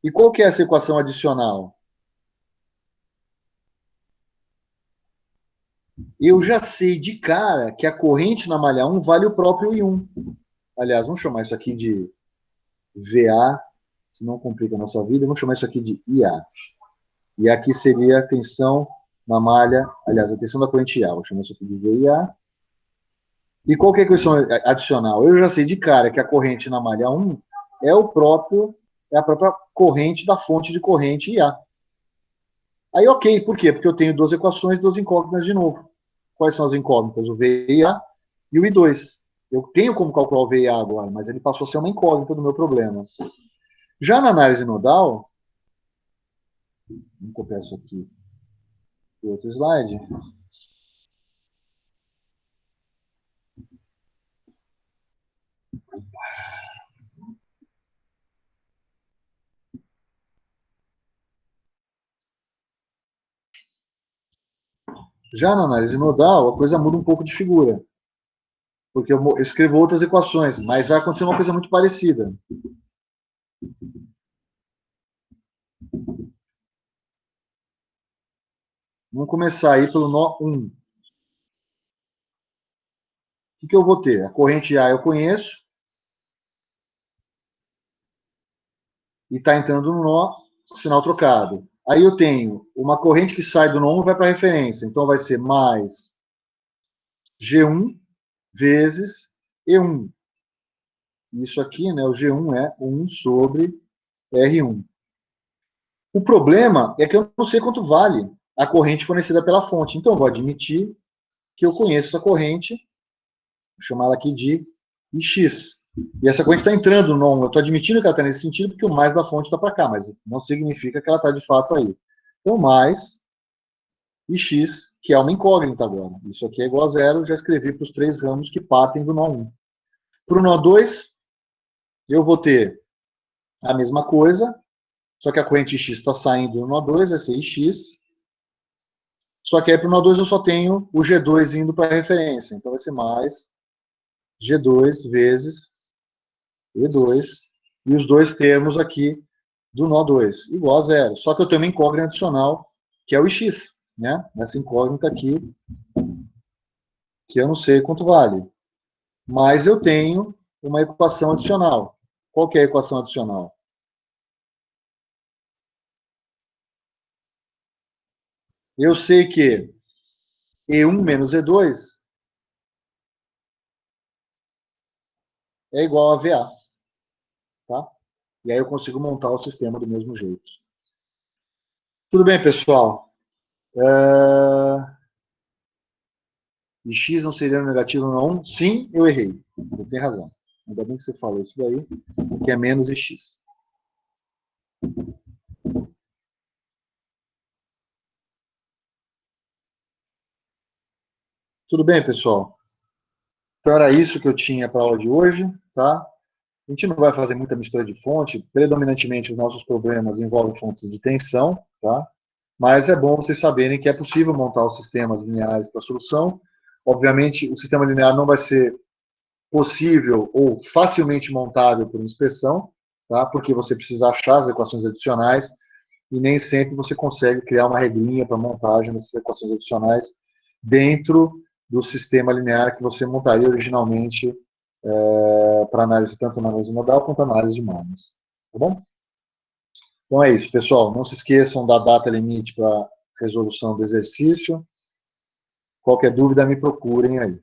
E qual que é essa equação adicional? Eu já sei de cara que a corrente na malha 1 vale o próprio I1. Aliás, vamos chamar isso aqui de VA, se não complica a nossa vida, vamos chamar isso aqui de IA. E aqui seria a tensão na malha, aliás, a tensão da corrente IA. Vou chamar isso aqui de VIA. E qual que é a questão adicional? Eu já sei de cara que a corrente na malha 1 é a própria corrente da fonte de corrente IA. Aí, ok, por quê? Porque eu tenho duas equações, duas incógnitas de novo. Quais são as incógnitas? O VIA e o I2. Eu tenho como calcular o VIA agora, mas ele passou a ser uma incógnita do meu problema. Já na análise nodal, vou copiar isso aqui para outro slide. Já na análise nodal, a coisa muda um pouco de figura. Porque eu escrevo outras equações, mas vai acontecer uma coisa muito parecida. Vamos começar aí pelo nó 1. O que eu vou ter? A corrente A eu conheço. E está entrando no nó, sinal trocado. Aí eu tenho uma corrente que sai do nó 1 e vai para a referência. Então vai ser mais G1 vezes E1. Isso aqui, né, o G1 é 1 sobre R1. O problema é que eu não sei quanto vale a corrente fornecida pela fonte. Então eu vou admitir que eu conheço essa corrente, vou chamar ela aqui de IX. E essa corrente está entrando no nó 1. Eu estou admitindo que ela está nesse sentido porque o mais da fonte está para cá, mas não significa que ela está de fato aí. Então, mais IX, que é uma incógnita agora. Isso aqui é igual a zero, já escrevi para os três ramos que partem do nó 1. Para o nó 2, eu vou ter a mesma coisa, só que a corrente X está saindo do nó 2, vai ser IX. Só que aí para o nó 2 eu só tenho o G2 indo para a referência. Então vai ser mais G2 vezes E2. E os dois termos aqui do nó 2, igual a zero. Só que eu tenho uma incógnita adicional, que é o X. Né? Essa incógnita aqui, que eu não sei quanto vale. Mas eu tenho uma equação adicional. Qual que é a equação adicional? Eu sei que E1 menos E2 é igual a VA. Tá? E aí eu consigo montar o sistema do mesmo jeito. Tudo bem, pessoal? E X não seria negativo no 1? Sim, eu errei. Eu tenho razão. Ainda bem que você falou isso daí, que é menos X. Tudo bem, pessoal? Então era isso que eu tinha para a aula de hoje, tá? A gente não vai fazer muita mistura de fonte, predominantemente os nossos problemas envolvem fontes de tensão, tá? Mas é bom vocês saberem que é possível montar os sistemas lineares para solução. Obviamente, o sistema linear não vai ser possível ou facilmente montável por inspeção, tá? Porque você precisa achar as equações adicionais e nem sempre você consegue criar uma regrinha para montagem dessas equações adicionais dentro do sistema linear que você montaria originalmente para análise, tanto na análise modal quanto na análise de Marnes. Tá bom? Então é isso, pessoal. Não se esqueçam da data limite para resolução do exercício. Qualquer dúvida, me procurem aí.